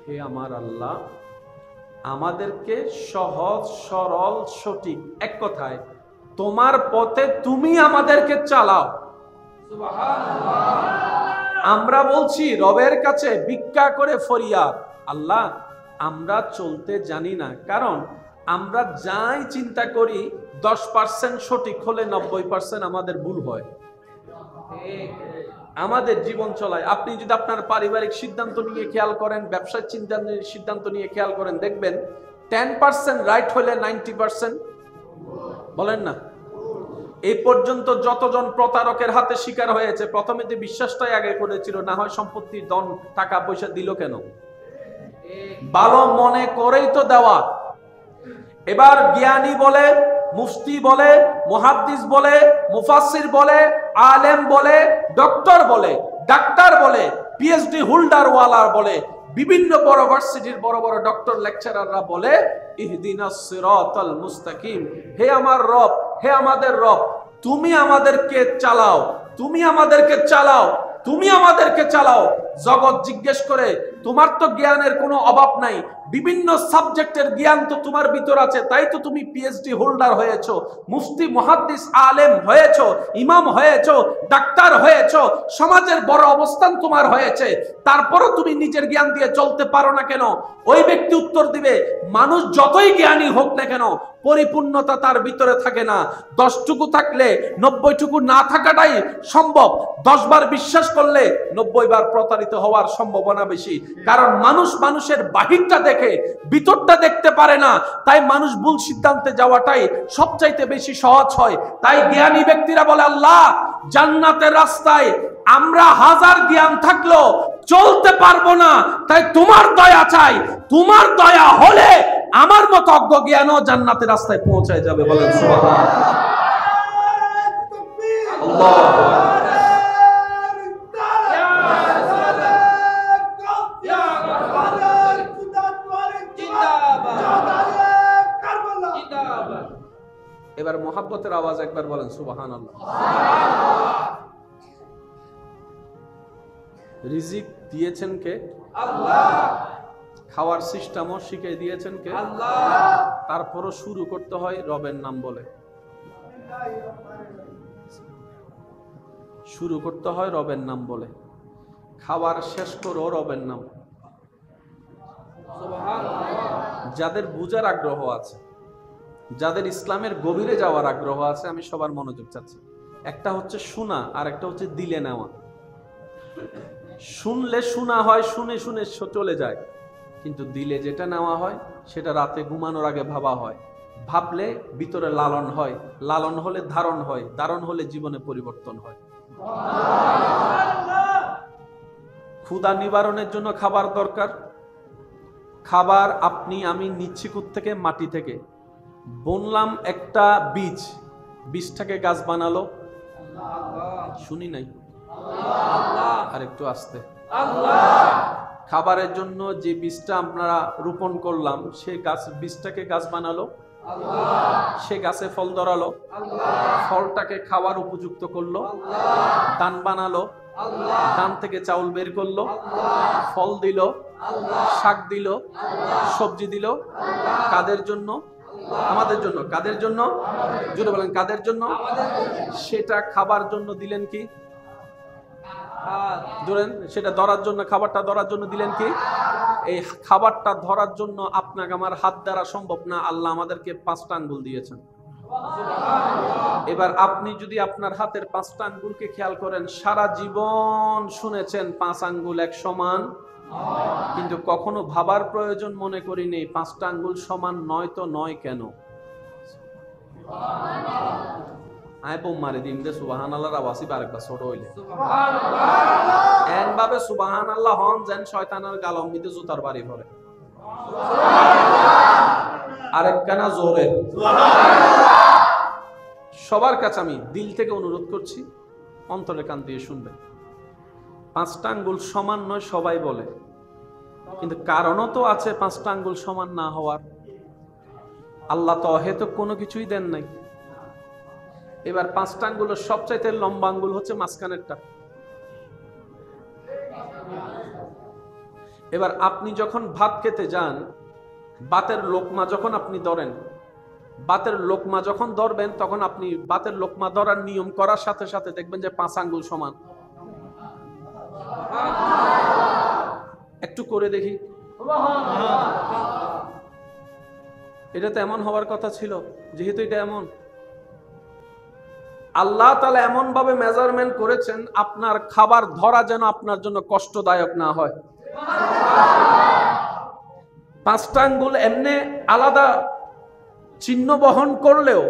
হে আমার আল্লাহ, আমাদেরকে সহজ সরল সঠিক, এক কথায় তোমার পথে তুমি আমাদেরকে চালাও। আমরা বলছি রবের কাছে ভিক্ষা করে ফরিয়াদ, আল্লাহ আমরা চলতে জানি না, কারণ আমরা যাই চিন্তা করি 10% সঠিক হলে 90% আমাদের ভুল হয় আমাদের জীবন চলায়। আপনি যদি আপনার পারিবারিক সিদ্ধান্ত নিয়ে খেয়াল করেন, ব্যবসার সিদ্ধান্ত নিয়ে খেয়াল করেন, দেখবেন 10% রাইট হলে 90% বলেন না। এই পর্যন্ত যতজন প্রতারকের হাতে শিকার হয়েছে, প্রথমে যে বিশ্বাসটাই আগে করেছিল, না হয় সম্পত্তি ধন টাকা পয়সা দিল কেন, ভালো মনে করেই তো দেওয়া। এবার জ্ঞানী বলে, মুফতি বলে, মুহাদ্দিস বলে, মুফাসসির বলে, আলেম বলে, ডক্টর বলে, ডাক্তার বলে, পিএইচডি হোল্ডার ওয়ালার বলে, বিভিন্ন বড় ভার্সিটির বড় বড় ডক্টর লেকচারাররা বলে ইহদিনাস সিরাতাল মুস্তাকিম, হে আমার রব, হে আমাদের রব, তুমি আমাদেরকে চালাও, তুমি আমাদেরকে চালাও, তুমি আমাদেরকে চালাও। জগৎ জিজ্ঞেস করে, তোমার তো জ্ঞানের কোনো অভাব নাই, বিভিন্ন সাবজেক্টের জ্ঞান তো তোমার ভিতর আছে, তাই তো তুমি পিএইচডি হোল্ডার হয়েছো, মুফতি মুহাদ্দিস আলেম হয়েছো, ইমাম হয়েছো, ডাক্তার হয়েছো, সমাজের বড় অবস্থান তোমার হয়েছে, তারপরও তুমি নিজের জ্ঞান দিয়ে চলতে পারো না কেন? ওই ব্যক্তি উত্তর দিবে, মানুষ যতই জ্ঞানী হোক না কেন, পরিপূর্ণতা তার ভিতরে থাকে না। 10টুকু থাকলে 90টুকু না থাকাটাই সম্ভব। 10 বার বিশ্বাস করলে 90 বার প্রতারিত হওয়ার সম্ভাবনা বেশি, কারণ মানুষ মানুষের বাহিরটা দেখে, ভিতরটা দেখতে পারে না। তাই মানুষ ভুল সিদ্ধান্তে যাওয়াটাই সবচাইতে বেশি সহজ হয়। তাই জ্ঞানী ব্যক্তিরা বলে, আল্লাহ জান্নাতের রাস্তায় আমরা হাজার জ্ঞান থাকলেও চলতে পারবো না, তাই তোমার দয়া চাই। তোমার দয়া হলে আমার মতো অজ্ঞ জ্ঞানও জান্নাতের রাস্তায় পৌঁছায় যাবে। বলেন সুবহানাল্লাহ। এবার মোহাব্বতের আওয়াজ একবার বলেন সুবহানাল্লাহ। রিজিক দিয়েছেন কে? আল্লাহ। খাওয়ার সিস্টেমও শিখে দিয়েছেন কে? আল্লাহ। তারপরও শুরু করতে হয় রবের নাম বলে, শুরু করতে হয় রবের নাম বলে, খাবার শেষ করো রবের নাম। যাদের বুঝার আগ্রহ আছে, যাদের ইসলামের গভীরে যাওয়ার আগ্রহ আছে, আমি সবার মনোযোগ চাচ্ছি। একটা হচ্ছে শোনা, আর একটা হচ্ছে দিলে নেওয়া। শুনলে শোনা হয়, শুনে শুনে চলে যায়, কিন্তু দিলে যেটা নেওয়া হয় সেটা রাতে ঘুমানোর আগে ভাবা হয়, ভাবলে ভিতরে লালন হয়, লালন হলে ধারণ হয়, ধারণ হলে জীবনে পরিবর্তন হয়। ক্ষুধা নিবারণের জন্য খাবার দরকার। খাবার আপনি আমি নিচ্ছি থেকে মাটি থেকে। বুনলাম একটা বীজ, বীজটাকে গাছ বানালো, শুনি নাই, আর একটু আসতে। খাবারের জন্য যে বীজটা আপনারা রোপণ করলাম, সে গাছ, বীজটাকে গাছ বানালো, সে গাছে ফল ধরালো, ফলটাকে খাওয়ার উপযুক্ত করলো, ধান বানালো, ধান থেকে চাউল বের করলো, ফল দিল, শাক দিল, সবজি দিল। কাদের জন্য? আমাদের জন্য। কাদের জন্য? জোরে বলেন, কাদের জন্য? সেটা খাবার জন্য দিলেন কি? ধরেন সেটা ধরার জন্য, খাবারটা ধরার জন্য দিলেন কি? এই খাবারটা ধরার জন্য আপনাকে আমার হাত দ্বারা সম্ভব না, আল্লাহ আমাদেরকে 5টা আঙ্গুল দিয়েছেন। এবার আপনি যদি আপনার হাতের 5টা আঙ্গুলকে খেয়াল করেন, সারা জীবন শুনেছেন 5 আঙ্গুল এক সমান, কিন্তু কখনো ভাবার প্রয়োজন মনে করিনি 5টা আঙ্গুল সমান নয়, তো নয় কেন? আয় বোম মারে দিন দে সুবহানাল্লাহর আওয়াজই আরেকবার ছোট হইলে এমভাবে সুবহানাল্লাহ হন যেন শয়তানের গালম দিতে জুতার বাড়ি পড়ে। আরেকখানা জোরে সবার কাছে আমি দিল থেকে অনুরোধ করছি, অন্তরে কান দিয়ে শুনবেন। 5টা আঙ্গুল সমান নয় সবাই বলে, কিন্তু কারণও তো আছে 5টা আঙ্গুল সমান না হওয়ার। আল্লাহ তো অহেতুক কোনো কিছুই দেন নাই। এবার 5টা আঙ্গুলের সবচাইতে লম্বা আঙ্গুল হচ্ছে মাঝখানেরটা। এবার আপনি যখন ভাত খেতে যান, বাতের লোকমা যখন আপনি ধরেন, বাতের লোকমা যখন ধরবেন, তখন আপনি বাতের লোকমা ধরার নিয়ম করার সাথে সাথে দেখবেন যে 5 আঙ্গুল সমান। একটু করে দেখি। এটা তো এমন হওয়ার কথা ছিল, যেহেতু এটা এমন, আল্লাহ তাআলা এমন ভাবে মেজারমেন্ট করেছেন আপনার খাবার ধরা যেন আপনার জন্য কষ্টদায়ক না হয়। 5টা আঙ্গুল এমনি আলাদা চিহ্ন বহন করলেও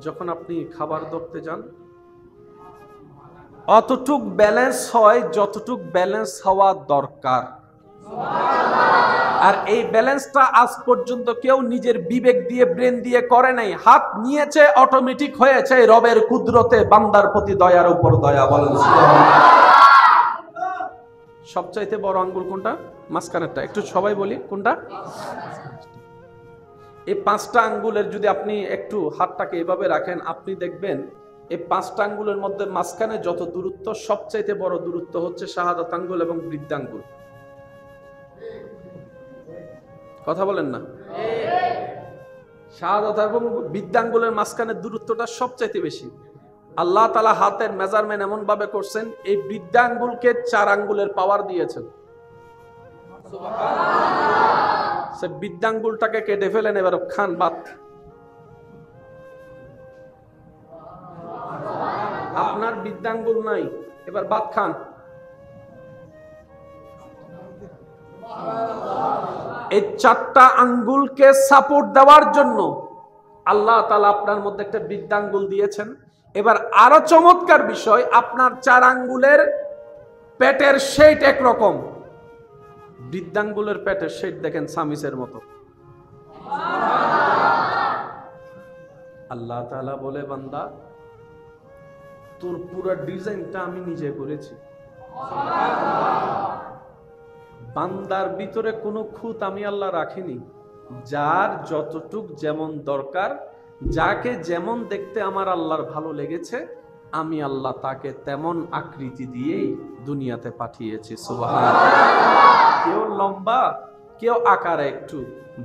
যখন আপনি খাবার ধরতে যান, অতটুক ব্যালেন্স হয় যতটুক ব্যালেন্স হওয়া দরকার। আর এই ব্যালেন্সটা আজ পর্যন্ত কেউ নিজের বিবেক দিয়ে, ব্রেন দিয়ে করে নাই। হাত নিয়েছে, অটোমেটিক হয়েছে রবের কুদরতে, বান্দার প্রতি দয়ার উপর দয়া। বলেন সবচাইতে বড় আঙ্গুল কোনটা? মাঝখানেরটা। একটু সবাই বলি কোনটা? এই 5টা আঙ্গুলের যদি আপনি একটু হাতটাকে এভাবে রাখেন, আপনি দেখবেন এই 5টা আঙ্গুলের মধ্যে মাঝখানে যত দূরত্ব, সবচাইতে বড় দূরত্ব হচ্ছে শাহাদাত আঙ্গুল এবং বৃদ্ধাঙ্গুল। কথা বলেন না? শাহাদাত এবং বৃদ্ধাঙ্গুলের মাঝখানে দূরত্বটা সবচাইতে বেশি। আল্লাহ তাআলা হাতের মেজারমেন্ট এমন ভাবে করছেন, এই বৃদ্ধাঙ্গুলকে 4 আঙ্গুলের পাওয়ার দিয়েছেন। সে বৃদ্ধাঙ্গুলটাকে কেটে ফেলেন, এবার খান ভাত। আপনার বৃদ্ধাঙ্গুল নাই, এবার ভাত খান। এই 4টা আঙ্গুলকে সাপোর্ট দেওয়ার জন্য আল্লাহ তাআলা আপনার মধ্যে একটা বৃদ্ধাঙ্গুল দিয়েছেন। এবার আরো চমৎকার বিষয়, আপনার 4 আঙ্গুলের পেটের শেপ একরকম, বৃদ্ধাঙ্গুলের পেটের শেপ দেখেন সামিসের মতো। আল্লাহ তাআলা বলে, বান্দা তোর পুরো ডিজাইনটা আমি নিজে করেছি। বান্দার ভিতরে কোনো খুঁত আমি আল্লাহ রাখিনি। যার যতটুক যেমন দরকার, যাকে যেমন দেখতে আমার আল্লাহর ভালো লেগেছে, আমি আল্লাহ তাকে তেমন আকৃতি দিয়েই দুনিয়াতে পাঠিয়েছি। সুবহানাল্লাহ। কেউ লম্বা, কেউ আকারে একটু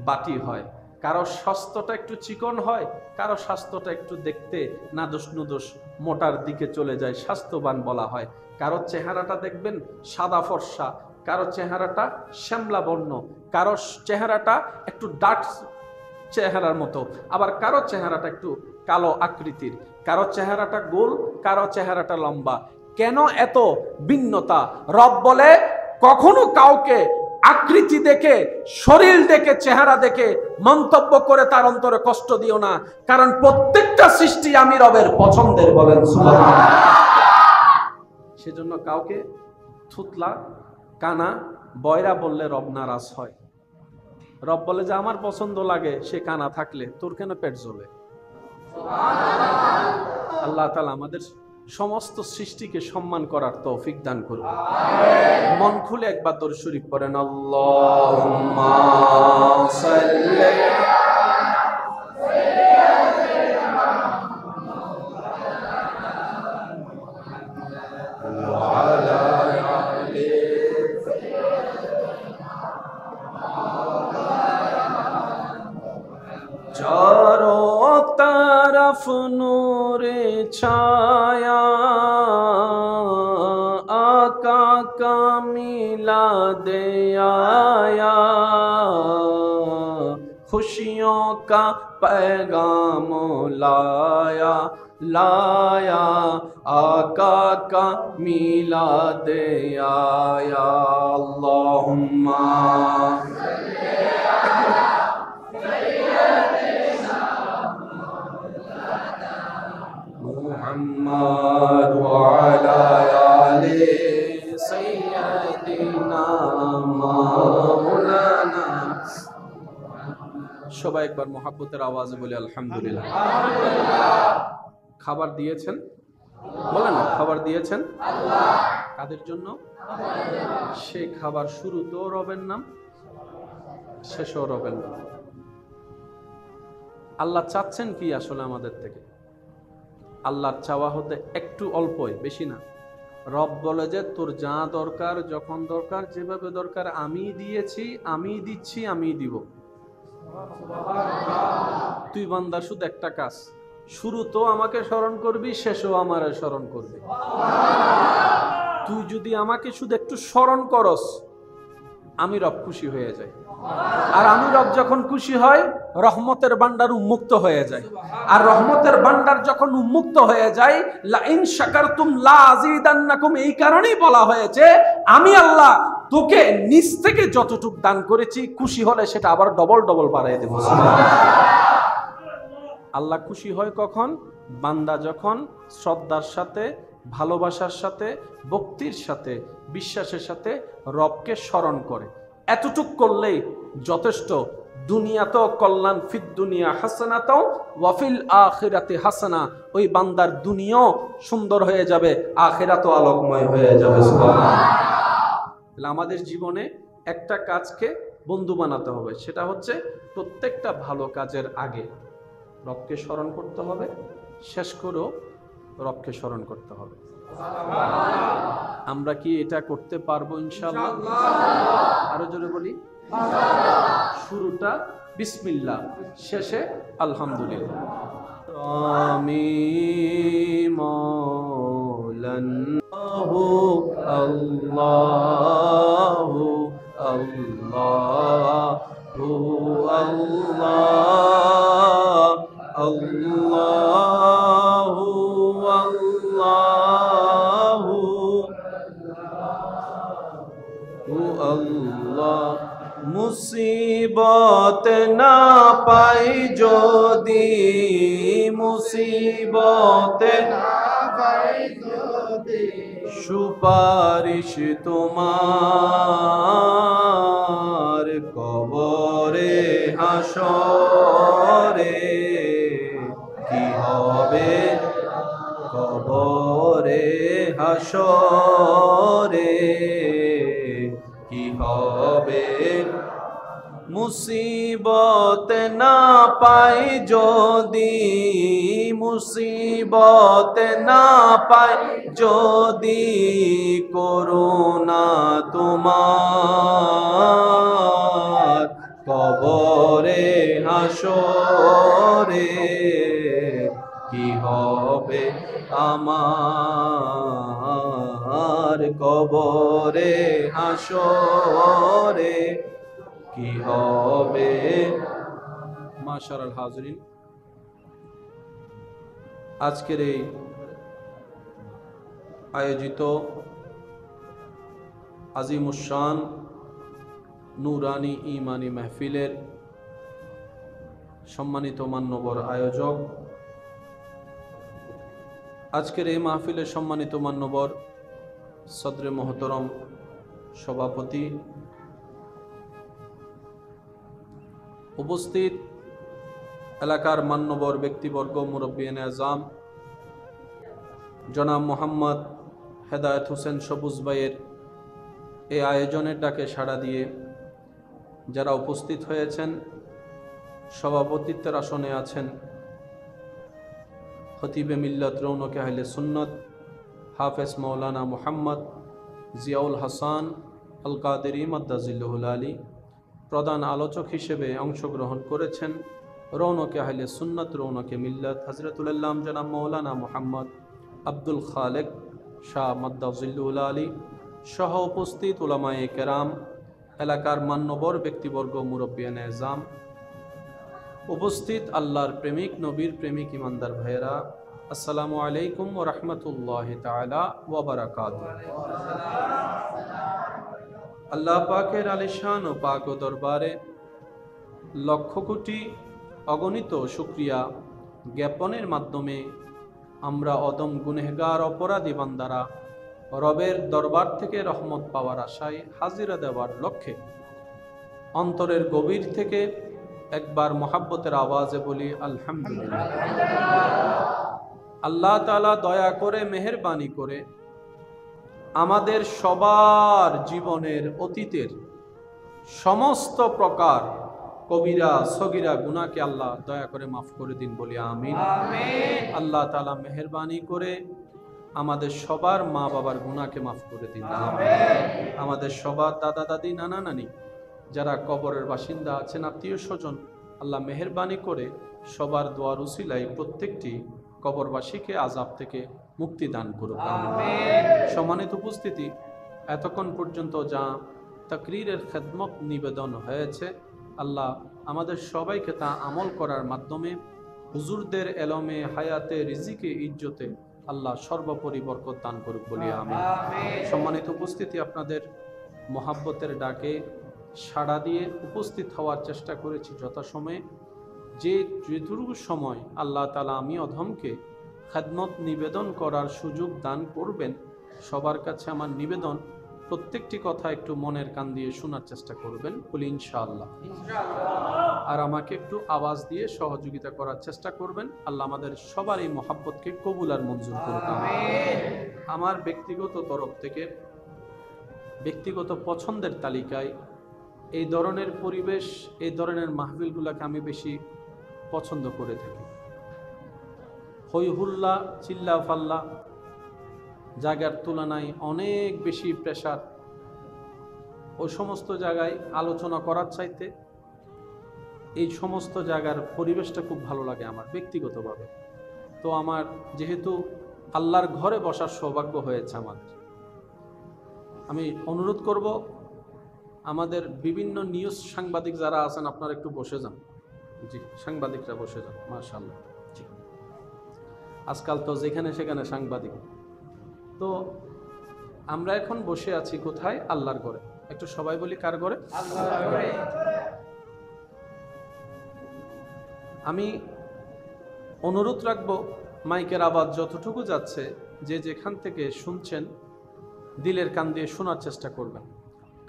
বাটি হয়, কারো স্বাস্থ্যটা একটু চিকন হয়, কারো স্বাস্থ্যটা একটু দেখতে নাদোষ নুদোষ মোটার দিকে চলে যায়, স্বাস্থ্যবান বলা হয়। কারো চেহারাটা দেখবেন সাদা ফর্সা, কারো চেহারাটা শ্যামলা বর্ণ, কারো চেহারাটা একটু ডার্ক চেহারার মতো, আবার কারো চেহারাটা একটু কালো আকৃতির, কারো চেহারাটা গোল, কারো চেহারাটা লম্বা। কেন এত ভিন্নতা? রব বলে, কখনো কাউকে আকৃতি দেখে, শরীর দেখে, চেহারা দেখে মন্তব্য করে তার অন্তরে কষ্ট দিও না, কারণ প্রত্যেকটা সৃষ্টি আমি রবের পছন্দের। বলেন সুবহানাল্লাহ। সেজন্য কাউকে থুতলা, কানা, বয়রা বললে রব নারাজ হয়। রব বলে যে আমার পছন্দ লাগে সে কানা থাকলে, তোর কেন পেট জ্বলে? আল্লাহ তাআলা আমাদের সমস্ত সৃষ্টিকে সম্মান করার তৌফিক দান করুন। মন খুলে একবার দরুদ শরীফ পড়েন। আল্লাহুম্মা সাল্লি नूरे छाया आका का मिला दे आया, खुशियों का पैगाम लाया लाया, आका का मिला दे आया। अल्लाहुम्मा मुहम्मद व अला आले सय्यदिना मौलाना। সবাই একবার মহাব্বতের আওয়াজে বলি আলহামদুলিল্লাহ। খাবার দিয়েছেন, বলেন না, খাবার দিয়েছেন আল্লাহ। কাদের জন্য? সেই খাবার শুরুতেও রবের নাম, শেষেও রবের নাম। আল্লাহ চাচ্ছেন কি আসলে আমাদের থেকে? আল্লাহর চাওয়া হতে একটু অল্পই, বেশি না। রব বলে যে তোর যা দরকার, যখন দরকার, যেভাবে দরকার আমি দিয়েছি, আমি দিচ্ছি, আমি দিব। তুই বান্দা শুধু একটা কাজ, শুরু তো আমাকে স্মরণ করবি, শেষও আমার স্মরণ করবি। তুই যদি আমাকে শুধু একটু স্মরণ করস, আমি রব খুশি হয়ে যাই। আর আমি রব যখন খুশি হয়, রহমতের ভান্ডার উন্মুক্ত হয়ে যায়। আর রহমতের ভান্ডার যখন উন্মুক্ত হয়ে যায়, লা ইন শাকারতুম লা আযীদান্নাকুম, এই কারণেই বলা হয়েছে আমি আল্লাহ তোকে নিজ থেকে যতটুক দান করেছি, খুশি হলে সেটা আবার ডবল ডবল বাড়ায় দেব। আল্লাহ খুশি হয় কখন? বান্দা যখন শ্রদ্ধার সাথে, ভালোবাসার সাথে, ভক্তির সাথে, বিশ্বাসের সাথে রবকে স্মরণ করে। এতটুক করলেই যথেষ্ট। দুনিয়াতেও কল্যাণ, ফিদ দুনিয়া হাসানাতাও ওয়া ফিল আখিরাতি হাসানা, ওই বান্দার দুনিয়াও সুন্দর হয়ে যাবে, আখিরাতও আলোকময় হয়ে যাবে। সুবহানাল্লাহ। আমাদের জীবনে একটা কাজকে বন্ধু বানাতে হবে, সেটা হচ্ছে প্রত্যেকটা ভালো কাজের আগে রবকে স্মরণ করতে হবে, শেষ করেও রবকে স্মরণ করতে হবে। আমরা কি এটা করতে পারবো ইনশাআল্লাহ? আরো জোরে বলি, শুরুটা বিসমিল্লাহ, শেষে আলহামদুলিল্লাহ। আমি মৌলাল্লাহু আল্লাহু আল্লাহু আল্লাহ আল্লাহু আল্লাহু আল্লাহ। মুসিবত না পাই যদি, মুসিবত না পাই যদি, সুপারিশ তোমার কবরে হাসরে কি হবে, কবরে হাসরে কি হবে। মুসিবত না পাই যদি, মুসিবত না পাই যদি, করুণা তোমার কবরে হাসরে কি হবে আমার, কবরে হাসরে কি হবে। মাশাআল্লাহ হাজরিন, আজকের এই আয়োজিত আজিমুশান নুরানি ইমানি মাহফিলের সম্মানিত মান্যবর আয়োজক, আজকের এই মাহফিলের সম্মানিত মান্যবর সদরে মোহতরম সভাপতি, উপস্থিত এলাকার মান্যবর ব্যক্তিবর্গ, মুরব্বিয়ানে আজম, জনাব মোহাম্মদ হেদায়েত হোসেন সবুজ ভাইয়ের এই আয়োজনের ডাকে সাড়া দিয়ে যারা উপস্থিত হয়েছেন, সভাপতিত্বের আসনে আছেন খতিবে মিল্লাত রৌনকে আহলে সুন্নত হাফেজ মৌলানা মোহাম্মদ জিয়াউল হাসান আল কাদেরি মাদ্দাজিল্লুহুল আলী, প্রধান আলোচক হিসেবে অংশগ্রহণ করেছেন রৌনকে আহলে সুন্নত রৌনকে মিল্লাত হযরতুল আল্লাম জনাব মৌলানা মোহাম্মদ আব্দুল খালেক শাহ মাদ্দাজিল্লুহুল আলী সহ উপস্থিত উলামায়ে কেরাম, এলাকার মান্যবর ব্যক্তিবর্গ, মুরব্বিয়ানে আজম, উপস্থিত আল্লাহর প্রেমিক, নবীর প্রেমিক ইমানদার ভাইয়েরা, আসসালামু আলাইকুম ওয়া রাহমাতুল্লাহি তাআলা ওয়া বারাকাতুহু। আল্লাহ পাকের আলিশান ও পাক ও দরবারে লক্ষ কোটি অগণিত শুকরিয়া জ্ঞাপনের মাধ্যমে আমরা অদম গুনেহগার অপরাধী বান্দারা রবের দরবার থেকে রহমত পাওয়ার আশায় হাজিরা দেওয়ার লক্ষ্যে অন্তরের গভীর থেকে একবার মহাব্বতের আওয়াজে বলি আলহামদুলিল্লাহ। আল্লাহ তাআলা দয়া করে, মেহেরবানি করে আমাদের সবার জীবনের অতীতের সমস্ত প্রকার কবিরা সগীরা গুনাহকে আল্লাহ দয়া করে মাফ করে দিন, বলি আমিন। আল্লাহ তাআলা মেহেরবানি করে আমাদের সবার মা বাবার গুনাহকে মাফ করে দিন। আমাদের সবার দাদা দাদি নানা নানি যারা কবরের বাসিন্দা আছেন, আত্মীয় স্বজন, আল্লাহ মেহেরবানি করে সবার দোয়ার উসিলায় প্রত্যেকটি কবরবাসীকে আযাব থেকে মুক্তি দান করুক। সম্মানিত উপস্থিতি, এতক্ষণ পর্যন্ত যা তাকরীরের খেদমত নিবেদন হয়েছে, আল্লাহ আমাদের সবাইকে তা আমল করার মাধ্যমে হুজুরদের এলমে, হায়াতে, রিজিকে, ইজ্জতে আল্লাহ সর্বোপরি বরকত দান করুক বলি আমিন। সম্মানিত উপস্থিতি, আপনাদের মহাব্বতের ডাকে সাড়া দিয়ে উপস্থিত হওয়ার চেষ্টা করেছি যথাসময়ে। যেটুকু সময় আল্লাহ তাআলা আমি অধমকে খেদমত নিবেদন করার সুযোগ দান করবেন, সবার কাছে আমার নিবেদন, প্রত্যেকটি কথা একটু মনের কান দিয়ে শোনার চেষ্টা করবেন, বলি ইনশাআল্লাহ। আর আমাকে একটু আওয়াজ দিয়ে সহযোগিতা করার চেষ্টা করবেন। আল্লাহ আমাদের সবার এই মহাব্বতকে কবুল আর মঞ্জুর করুন। আমার ব্যক্তিগত তরফ থেকে, ব্যক্তিগত পছন্দের তালিকায় এই ধরনের পরিবেশ, এই ধরনের মাহফিলগুলোকে আমি বেশি পছন্দ করে থাকি। হই হুল্লা, চিল্লা ফাল্লা, জায়গার তুলনায় অনেক বেশি প্রেশার, ওই সমস্ত জায়গায় আলোচনা করার চাইতে এই সমস্ত জায়গার পরিবেশটা খুব ভালো লাগে আমার ব্যক্তিগতভাবে। তো আমার যেহেতু আল্লাহর ঘরে বসার সৌভাগ্য হয়েছে আমাদের, আমি অনুরোধ করব আমাদের বিভিন্ন নিউজ সাংবাদিক যারা আছেন, আপনারা একটু বসে যান। জি, সাংবাদিকরা বসে যান, মাশাআল্লাহ। জি, আজকাল তো যেখানে সেখানে সাংবাদিক। তো আমরা এখন বসে আছি কোথায়? আল্লাহর ঘরে। একটু সবাই বলি, কার ঘরে? আল্লাহর ঘরে। আমি অনুরোধ রাখবো, মাইকের আওয়াজ যতটুকু যাচ্ছে, যে যেখান থেকে শুনছেন দিলের কান দিয়ে শোনার চেষ্টা করবেন।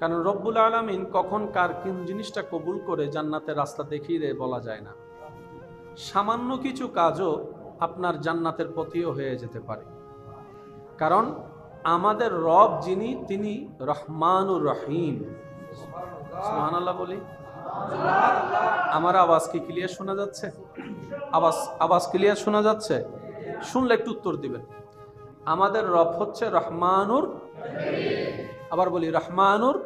কারণ রব্বুল আলামিন কখন কার কোন জিনিসটা কবুল করে জান্নাতের রাস্তা দেখিয়ে দেয় বলা যায় না। সামান্য কিছু কাজও আপনার জান্নাতের পথিও হয়ে যেতে পারে। কারণ আমাদের রব যিনি, তিনি রহমানুর রহিম। সুবহানাল্লাহ বলি। আমার আওয়াজ কি ক্লিয়ার শোনা যাচ্ছে? আওয়াজ ক্লিয়ার শোনা যাচ্ছে? শুনলে একটু উত্তর দিবেন। আমাদের রব হচ্ছে রহমানুর, আবার বলি রহমানুর।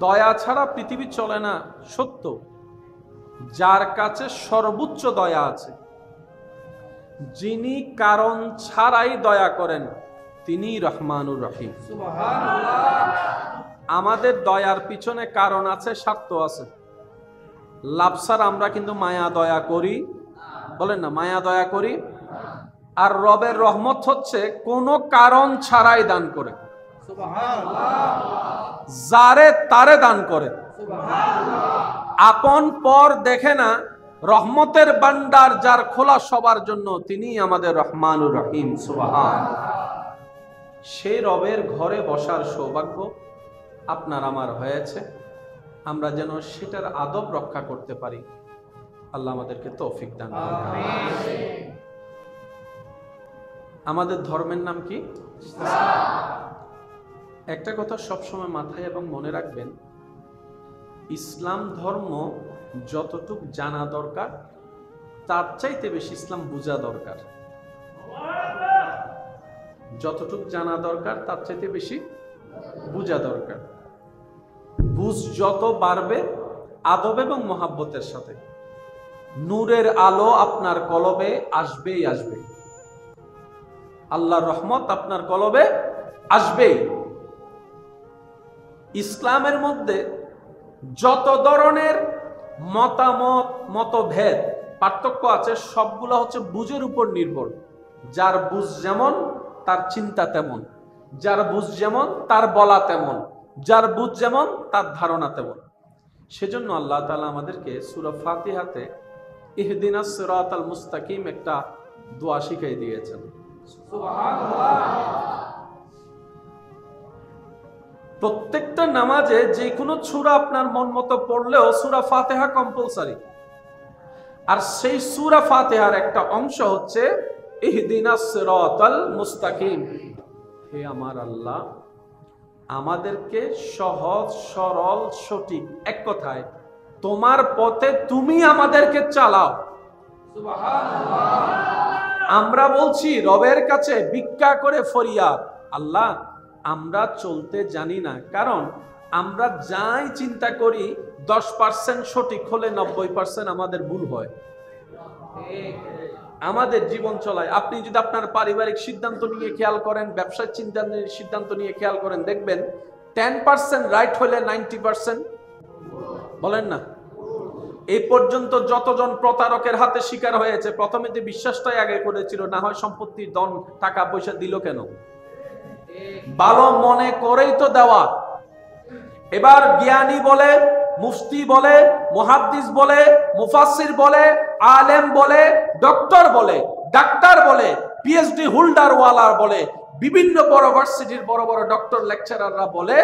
দয়া ছাড়া পৃথিবী চলে না, সত্য। যার কাছে সর্বোচ্চ দয়া আছে, যিনি কারণ ছাড়াই দয়া করেন, তিনি রহমানুর রহিম। আমাদের দয়ার পিছনে কারণ আছে, স্বার্থ আছে। লাভ ছাড়া আমরা কিন্তু মায়া দয়া করি, বলেন না, মায়া দয়া করি। আর রবের রহমত হচ্ছে কোনো কারণ ছাড়াই দান করে, যারে তারে দান করে, আপন পর দেখে না। রহমতের ভান্ডার যার খোলা সবার জন্য, তিনি আমাদের রহমানুর রহিম। সুবহানাল্লাহ। সেই রবের ঘরে বসার সৌভাগ্য আপনার আমার হয়েছে। আমরা যেন সেটার আদব রক্ষা করতে পারি, আল্লাহ আমাদেরকে তৌফিক দান করুন। আমাদের ধর্মের নাম কি? একটা কথা সবসময় মাথায় এবং মনে রাখবেন, ইসলাম ধর্ম যতটুক জানা দরকার, তার চাইতে বেশি ইসলাম বোঝা দরকার। যতটুক জানা দরকার, তার চাইতে বেশি বোঝা দরকার। বুঝ যত বাড়বে আদব এবং মহাব্বতের সাথে, নূরের আলো আপনার কলবে আসবেই আসবে। আল্লাহর রহমত আপনার কলবে আসবেই। ইসলামের মধ্যে যত ধরনের মতামত, মতভেদ, পার্থক্য আছে, সবগুলো হচ্ছে বুঝের উপর নির্ভর। যার বুঝ যেমন তার চিন্তা তেমন, যার বুঝ যেমন তার বলা তেমন, যার বুঝ যেমন তার ধারণা তেমন। সেজন্য আল্লাহ তাআলা আমাদেরকে সূরা ফাতিহাতে ইহদিনাস সিরাতাল মুস্তাকিম একটা দোয়া শিখিয়ে দিয়েছেন। সুবহানাল্লাহ। প্রত্যেকটা নামাজে যে কোনো সূরা আপনার মন মতো পড়লেও সূরা ফাতিহা কম্পালসারি। আর সেই সূরা ফাতিহার একটা অংশ হচ্ছে ইহদিনাস সিরাতাল মুস্তাকিম। হে আমার আল্লাহ, আমাদেরকে সহজ, সরল, সঠিক, এক কথায় তোমার পথে তুমি আমাদেরকে চালাও। সুবহানাল্লাহ। আমরা বলছি রবের কাছে ভিক্ষা করে ফরিয়াদ, আল্লাহ আমরা চলতে জানি না, কারণ আমরা যাই চিন্তা করি 10% সঠিক হলে 90% আমাদের ভুল হয় আমাদের জীবন চলায়। আপনি যদি আপনার পারিবারিক সিদ্ধান্ত নিয়ে খেয়াল করেন, ব্যবসার সিদ্ধান্ত নিয়ে খেয়াল করেন, দেখবেন 10% রাইট হলে 90% বলেন না। এই পর্যন্ত যতজন প্রতারকের হাতে শিকার হয়েছে, প্রথমে যে বিশ্বাসটাই আগে করেছিল, না হয় সম্পত্তির ধন টাকা পয়সা দিল কেন, ভালো মনে করেই তো দেওয়া। এবার জ্ঞানী বলে, মুফতি বলে, মুহাদ্দিস বলে, মুফাসসির বলে, আলেম বলে, ডক্টর বলে, ডাক্তার বলে, পিএইচডি হোল্ডার ওয়ালার বলে, বিভিন্ন বড় ভার্সিটির বড় বড় ডক্টর লেকচারাররা বলে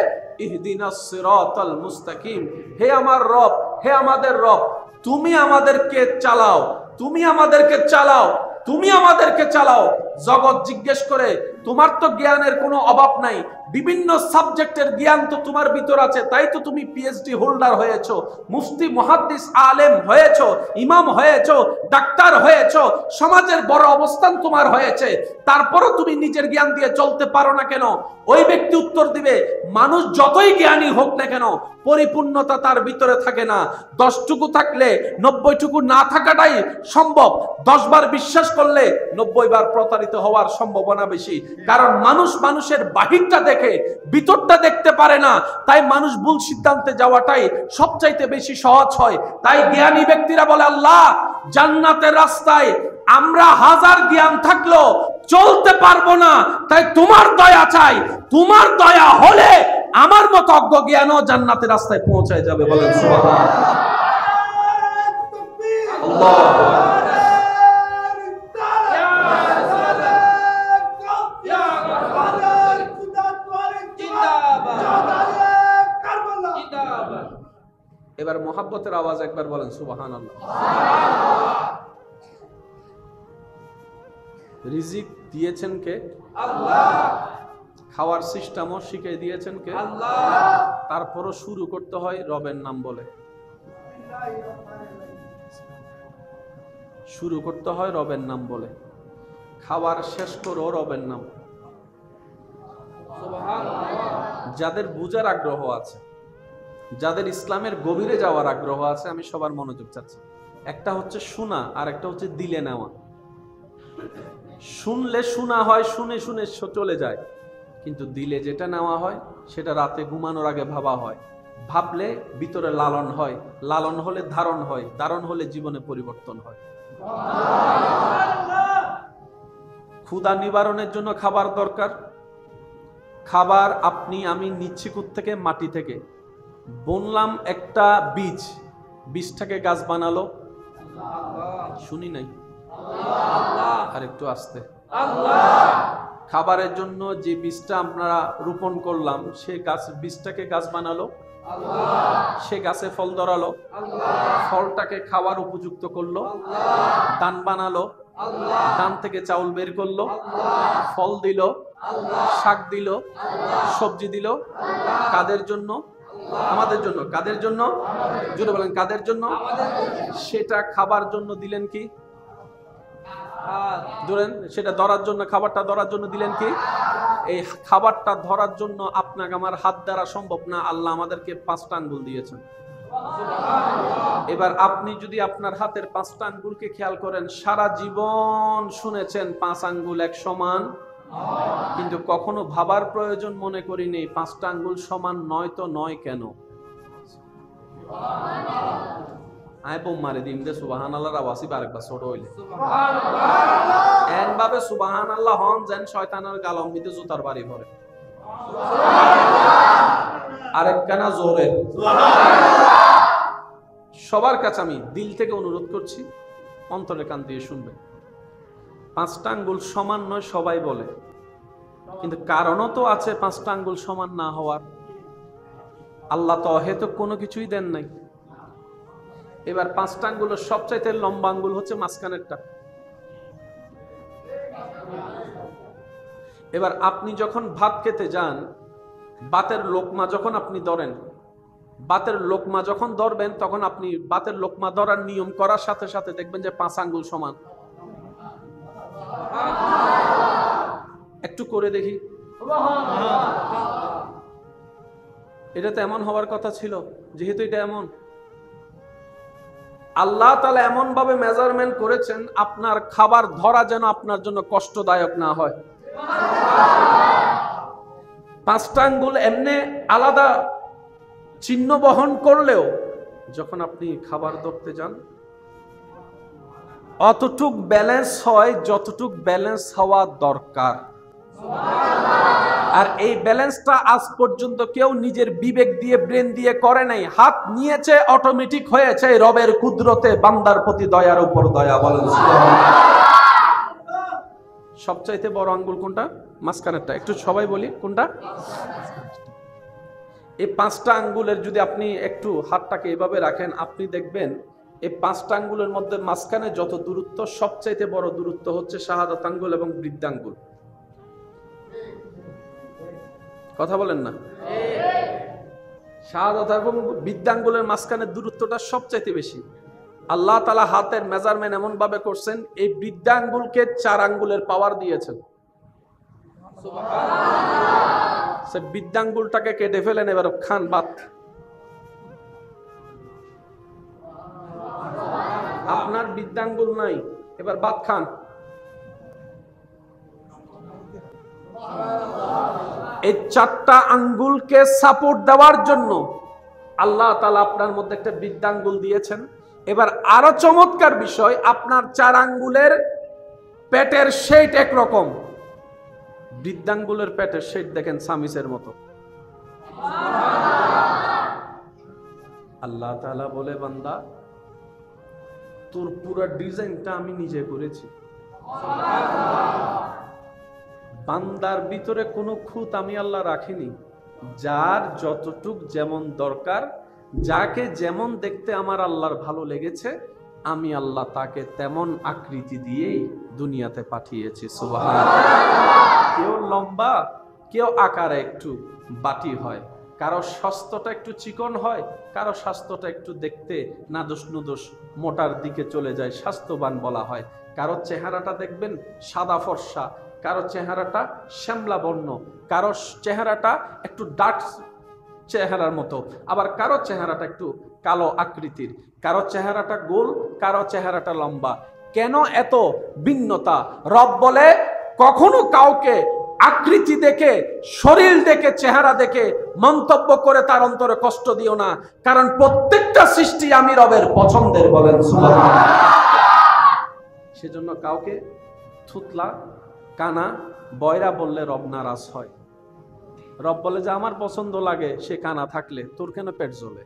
ইহদিনাস সিরাতাল মুস্তাকিম, হে আমার রব, হে আমাদের রব, তুমি আমাদেরকে চালাও, তুমি আমাদেরকে চালাও, তুমি আমাদেরকে চালাও। জগৎ জিজ্ঞেস করে তোমার তো জ্ঞানের কোনো অভাব নাই, বিভিন্ন সাবজেক্টের জ্ঞান তো তোমার ভিতর আছে, তাই তো তুমি পিএইচডি হোল্ডার হয়েছো, মুফতি মুহাদ্দিস আলেম হয়েছো, ইমাম হয়েছো, ডাক্তার হয়েছো, সমাজের বড় অবস্থান তোমার হয়েছে, তারপরও তুমি নিজের জ্ঞান দিয়ে চলতে পারো না কেন? ওই ব্যক্তি উত্তর দিবে, মানুষ যতই জ্ঞানী হোক না কেন, পরিপূর্ণতা তার ভিতরে থাকে না। 10টুকু থাকলে 90টুকু না থাকাটাই সম্ভব। 10 বার বিশ্বাস করলে 90 বার প্রতারিত হওয়ার সম্ভাবনা বেশি, কারণ মানুষ মানুষের বাহিরটা দেখে, ভিতরটা দেখতে পারে না। তাই মানুষ ভুল সিদ্ধান্তে যাওয়াটাই সবচাইতে বেশি সহজ হয়। তাই জ্ঞানী ব্যক্তিরা বলে, আল্লাহ জান্নাতের রাস্তায় আমরা হাজার জ্ঞান থাকলেও চলতে পারবো না, তাই তোমার দয়া চাই, তোমার দয়া হলে আমার মতো অজ্ঞ জ্ঞানও জান্নাতের রাস্তায় পৌঁছায় যাবে। বলেন সুবহানাল্লাহ। এবার মোহাব্বতের আওয়াজ একবার বলেন সুবহানাল্লাহ। রিজিক দিয়েছেন কে? আল্লাহ। খাওয়ার সিস্টেমও শিখিয়ে দিয়েছেন কে? আল্লাহ। তারপরও শুরু করতে হয় রবের নাম বলে, শুরু করতে হয় রবের নাম বলে, খাবার শেষ করো রবের নাম। যাদের বুঝার আগ্রহ আছে, যাদের ইসলামের গভীরে যাওয়ার আগ্রহ আছে, আমি সবার মনোযোগ চাচ্ছি। একটা হচ্ছে শোনা, আর একটা হচ্ছে দিলে নেওয়া। শুনলে শোনা হয়, শুনে শুনে চলে যায়, কিন্তু দিলে যেটা নেওয়া হয় সেটা রাতে ঘুমানোর আগে ভাবা হয়, ভাবলে ভিতরে লালন হয়, লালন হলে ধারণ হয়, ধারণ হলে জীবনে পরিবর্তন হয়। ক্ষুধা নিবারণের জন্য খাবার দরকার। খাবার আপনি আমি নিচ্ছি থেকে মাটি থেকে, বুনলাম একটা বীজ, বীজটাকে গাছ বানালো, শুনি নাই, আর একটু আস্তে। খাবারের জন্য যে বীজটা আমরা রোপণ করলাম, সে গাছ, বীজটাকে গাছ বানালো, সে গাছে ফল ধরালো, ফলটাকে খাওয়ার উপযুক্ত করলো, দান বানালো, দান থেকে চাউল বের করলো, ফল দিল, শাক দিল, সবজি দিল। কাদের জন্য? আমাদের জন্য। কাদের জন্য? জোরে বলেন, কাদের জন্য? সেটা খাবার জন্য দিলেন কি? ধরেন সেটা ধরার জন্য, খাবারটা ধরার জন্য দিলেন কি? এই খাবারটা ধরার জন্য আপনাকে আমার হাত দ্বারা সম্ভব না, আল্লাহ আমাদেরকে 5টা আঙ্গুল দিয়েছেন। এবার আপনি যদি আপনার হাতের 5টা আঙ্গুলকে খেয়াল করেন, সারা জীবন শুনেছেন 5 আঙ্গুল এক সমান, কিন্তু কখনো ভাবার প্রয়োজন মনে করিনি 5টা আঙ্গুল সমান নয় তো নয় কেন? আয় বোম মারে দিন দে সুবহানাল্লাহর আওয়াজই আরেকবার ছোট হইলে সুবহানাল্লাহ, এন ভাবে সুবহানাল্লাহ হন যেন শয়তানের গালম মিতে জুতার বাড়ি পড়ে। সুবহানাল্লাহ, আরেকখানা জোরে সুবহানাল্লাহ। সবার কাছে আমি দিল থেকে অনুরোধ করছি, অন্তরে কান দিয়ে শুনবেন। 5টা আঙ্গুল সমান নয় সবাই বলে, কিন্তু কারণও তো আছে 5টা আঙ্গুল সমান না হওয়ার। আল্লাহ তো অহেতুক কোনো কিছুই দেন নাই। এবার 5টা আঙ্গুলের সবচাইতে লম্বা আঙ্গুল হচ্ছে মাঝখানেরটা। এবার আপনি যখন ভাত খেতে যান, ভাতের লোকমা যখন আপনি ধরেন, ভাতের লোকমা যখন ধরবেন, তখন আপনি ভাতের লোকমা ধরার নিয়ম করার সাথে সাথে দেখবেন যে 5 আঙ্গুল সমান। একটু করে দেখি। এটা তো এমন হওয়ার কথা ছিল, যেহেতু এটা এমন, আল্লাহ তাআলা এমন ভাবে মেজারমেন্ট করেছেন আপনার খাবার ধরা যেন আপনার জন্য কষ্টদায়ক না হয়। 5টা আঙ্গুল এমনি আলাদা চিহ্ন বহন করলেও যখন আপনি খাবার ধরতে যান অতটুক ব্যালেন্স হয় যতটুক ব্যালেন্স হওয়া দরকার। আর এই ব্যালেন্সটা আজ পর্যন্ত কেউ নিজের বিবেক দিয়ে ব্রেন দিয়ে করে নাই, হাত নিয়েছে অটোমেটিক হয়েছে রবের কুদরতে, বান্দার প্রতি দয়ার উপর দয়া। বলেন সবচাইতে বড় আঙ্গুল কোনটা? মাঝখানেরটা। একটু সবাই বলি কোনটা? এই 5টা আঙ্গুলের যদি আপনি একটু হাতটাকে এভাবে রাখেন, আপনি দেখবেন এই 5টা আঙ্গুলের মধ্যে মাঝখানে যত দূরত্ব, সবচাইতে বড় দূরত্ব হচ্ছে শাহাদাত আঙ্গুল এবং বৃদ্ধাঙ্গুল। কথা বলেন না? শাহাদাত এবং বৃদ্ধাঙ্গুলের মাঝখানে দূরত্বটা সবচাইতে বেশি। আল্লাহ তাআলা হাতের মেজারমেন্ট এমন ভাবে করছেন, এই বৃদ্ধাঙ্গুলকে 4 আঙ্গুলের পাওয়ার দিয়েছেন। সে বৃদ্ধাঙ্গুলটাকে কেটে ফেলেন, এবার খান ভাত। আপনার বৃদ্ধাঙ্গুল নাই, এবার ভাত খান। এই 4টা আঙ্গুলকে সাপোর্ট দেওয়ার জন্য আল্লাহ তাআলা আপনার মধ্যে একটা বৃদ্ধাঙ্গুল দিয়েছেন। এবার আরো চমৎকার বিষয়, আপনার 4 আঙ্গুলের পেটের শেপ একরকম, বৃদ্ধাঙ্গুলের পেটের শেপ দেখেন সামিসের মতো। আল্লাহ তাআলা বলে, বান্দা তোর পুরো ডিজাইনটা আমি নিজে করেছি। বান্দার ভিতরে কোনো খুঁত আমি আল্লাহ রাখিনি। যার যতটুক যেমন দরকার, যাকে যেমন দেখতে আমার আল্লাহর ভালো লেগেছে, আমি আল্লাহ তাকে তেমন আকৃতি দিয়েই দুনিয়াতে পাঠিয়েছি। সুবহানাল্লাহ। কেউ লম্বা, কেউ আকারে একটু বাটি হয়, কারো স্বাস্থ্যটা একটু চিকন হয়, কারো স্বাস্থ্যটা একটু দেখতে নাদোষ নুদোষ মোটার দিকে চলে যায়, স্বাস্থ্যবান বলা হয়। কারো চেহারাটা দেখবেন সাদা ফর্সা, কারো চেহারাটা শ্যামলা বর্ণ, কারো চেহারাটা একটু ডার্ক চেহারার মতো, আবার কারো চেহারাটা একটু কালো আকৃতির, কারো চেহারাটা গোল, কারো চেহারাটা লম্বা। কেন এত ভিন্নতা? রব বলে, কখনো কাউকে আকৃতি দেখে, শরীর দেখে, চেহারা দেখে মন্তব্য করে তার অন্তরে কষ্ট দিও না, কারণ প্রত্যেকটা সৃষ্টি আমি রবের পছন্দের। বলেন সুবহানাল্লাহ। সেজন্য কাউকে থুতলা, কানা, বয়রা বললে রব নারাজ হয়। রব বলে যে আমার পছন্দ লাগে সে কানা থাকলে, তোর কেন পেট জ্বলে?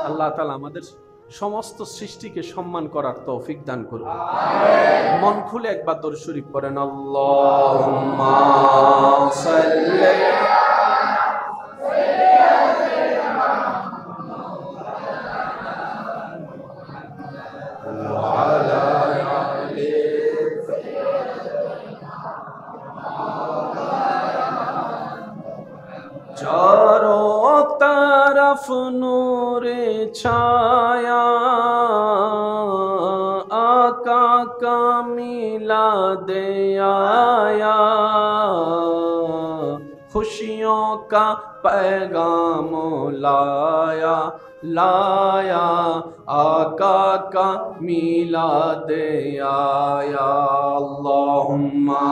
আল্লাহ তাআলা আমাদের সমস্ত সৃষ্টিকে সম্মান করার তৌফিক দান করুন। মন খুলে একবার দরুদ শরীফ পড়েন। আল্লাহুম্মা সাল্লি चारों तरफ नूरे छाया, आका का मिलाद आया, खुशियों का पैगाम लाया, लाया आका का मिलाद आया। अल्लाहुम्मा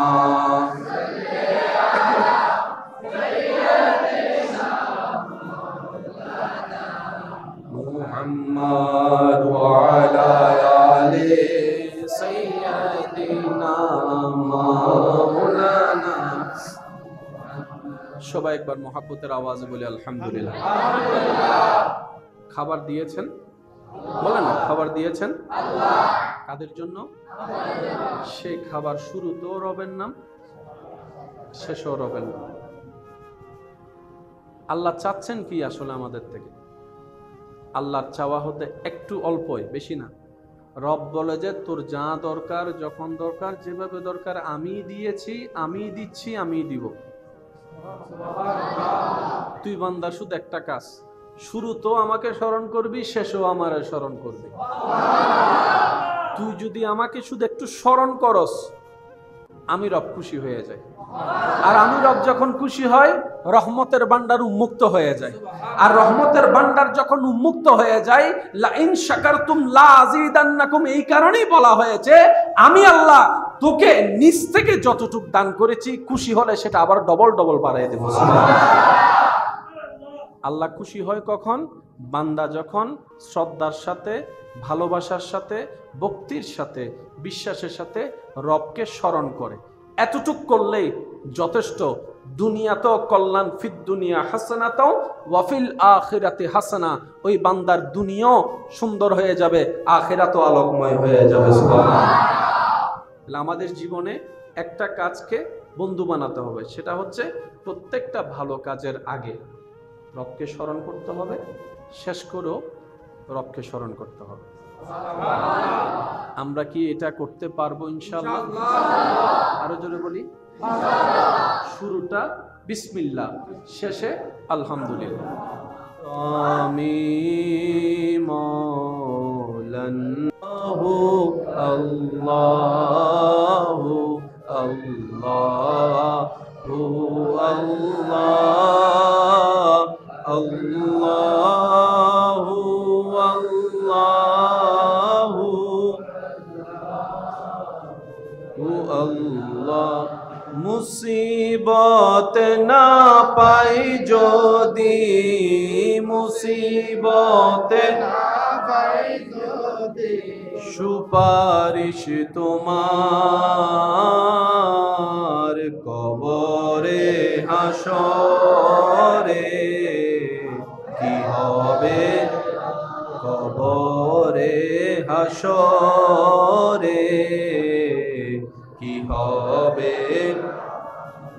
मुहम्मद व अला आले सय्यदिना मौलाना। সবাই একবার মহব্বতের আওয়াজে বলে আলহামদুলিল্লাহ। খাবার দিয়েছেন, বলেন না, খাবার দিয়েছেন আল্লাহ। কাদের জন্য? সেই খাবার শুরুতেও রবের নাম, শেষেও রবের নাম। আল্লাহ চাচ্ছেন কি আসলে আমাদের থেকে? আল্লাহর চাওয়া হতে একটু অল্পই, বেশি না। রব বলে যে তোর যা দরকার, যখন দরকার, যেভাবে দরকার আমি দিয়েছি, আমি দিচ্ছি, আমি দিব। তুই বান্দা শুধু একটা কাজ, শুরুতেও আমাকে স্মরণ করবি, শেষেও আমারে স্মরণ করবি। তুই যদি আমাকে শুধু একটু স্মরণ করস, আমি রব খুশি হয়ে যাই। আর আমি রব যখন খুশি হয়, রহমতের ভান্ডার উন্মুক্ত হয়ে যায়। আর রহমতের ভান্ডার যখন উন্মুক্ত হয়ে যায়, লা ইন শাকারতুম লা আযীদান্নাকুম, এই কারণেই বলা হয়েছে আমি আল্লাহ তোকে নিজ থেকে যতটুকু দান করেছি, খুশি হলে সেটা আবার ডবল ডবল বাড়ায় দেব। আল্লাহ খুশি হয় কখন? বান্দা যখন শ্রদ্ধার সাথে, ভালোবাসার সাথে, ভক্তির সাথে, বিশ্বাসের সাথে রবকে স্মরণ করে। এতটুক করলেই যথেষ্ট। দুনিয়াতেও কল্যাণ, ফিদ দুনিয়া হাসানাতাও ওয়া ফিল আখিরাতি হাসানা, ওই বান্দার দুনিয়াও সুন্দর হয়ে যাবে, আখিরাতও আলোকময় হয়ে যাবে। সুবহানাল্লাহ। আমাদের জীবনে একটা কাজকে বন্ধু বানাতে হবে, সেটা হচ্ছে প্রত্যেকটা ভালো কাজের আগে রবকে স্মরণ করতে হবে, শেষ করেও রবকে স্মরণ করতে হবে। আমরা কি এটা করতে পারবো ইনশাআল্লাহ? আরো জোরে বলি, শুরুটা বিসমিল্লাহ, শেষে আলহামদুলিল্লাহ। আমি মৌলানাহু আল্লাহু আল্লাহু আল্লাহ আল্লাহু আল্লাহু আল্লাহ। মুসিবত না পাই যদি, মুসিবত না পাই যদি, সুপারিশ তোমার কবরে হাসরে কি হবে, কবরে হাসরে কি হবে।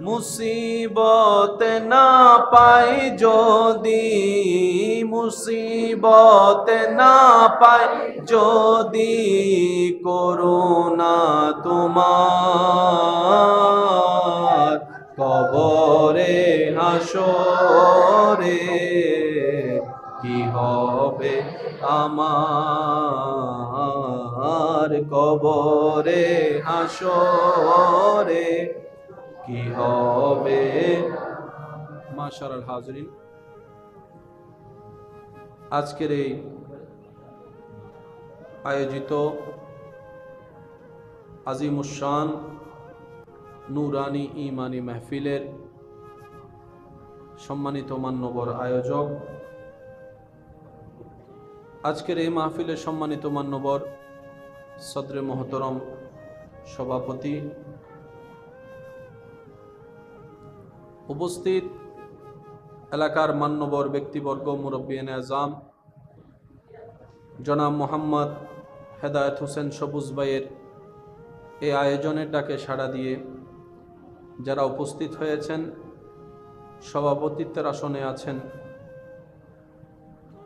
মুসিবত না পাই যদি, মুসিবত না পাই যদি, করুণা তোমার কবরে হাসরে কি হবে আমার, কবরে হাসরে কি হবে। মাশাআল্লাহ হাজরিন, আজকের এই আয়োজিত আজিমুশান নুরানি ইমানি মাহফিলের সম্মানিত মান্যবর আয়োজক, আজকের এই মাহফিলের সম্মানিত মান্যবর সদরে মোহতরম সভাপতি, উপস্থিত এলাকার মান্যবর ব্যক্তিবর্গ, মুরব্বিয়ানে আজম, জনাব মোহাম্মদ হেদায়েত হোসেন সবুজ ভাইয়ের এই আয়োজনের ডাকে সাড়া দিয়ে যারা উপস্থিত হয়েছেন, সভাপতিত্বের আসনে আছেন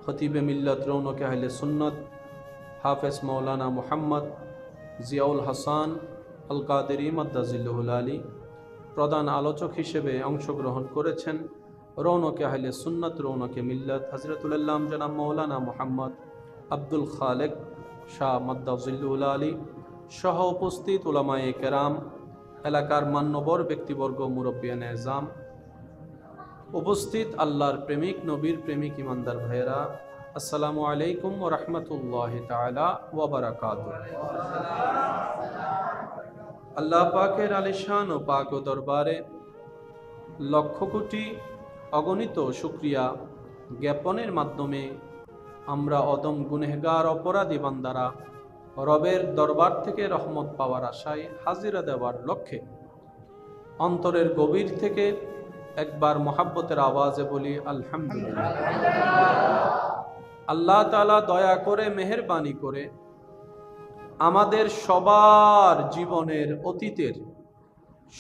খতিবে মিল্লাত রৌনকে আহলে সুন্নত হাফেজ মৌলানা মোহাম্মদ জিয়াউল হাসান আল কাদেরি মাদ্দাজিল্লুহুল আলী, প্রধান আলোচক হিসেবে অংশগ্রহণ করেছেন রৌনকে আহলে সুন্নত রৌনকে মিল্লাত হযরতুল আল্লাম জনাব মৌলানা মোহাম্মদ আব্দুল খালেক শাহ মাদ্দাজিল্লুহুল আলী সহ উপস্থিত উলামায়ে কেরাম, এলাকার মান্যবর ব্যক্তিবর্গ, মুরব্বিয়ানে আজম, উপস্থিত আল্লাহর প্রেমিক, নবীর প্রেমিক ইমানদার ভাইয়েরা, আসসালামু আলাইকুম ওয়া রাহমাতুল্লাহি তাআলা ওয়া বারাকাতুহু। আল্লাহ পাকের আলিশান ও পাক ও দরবারে লক্ষ কোটি অগণিত শুকরিয়া জ্ঞাপনের মাধ্যমে আমরা অদম গুনেহগার অপরাধী বান্দারা রবের দরবার থেকে রহমত পাওয়ার আশায় হাজিরা দেওয়ার লক্ষ্যে অন্তরের গভীর থেকে একবার মোহাব্বতের আওয়াজে বলি আলহামদুলিল্লাহ। আল্লাহ তাআলা দয়া করে, মেহেরবানি করে আমাদের সবার জীবনের অতীতের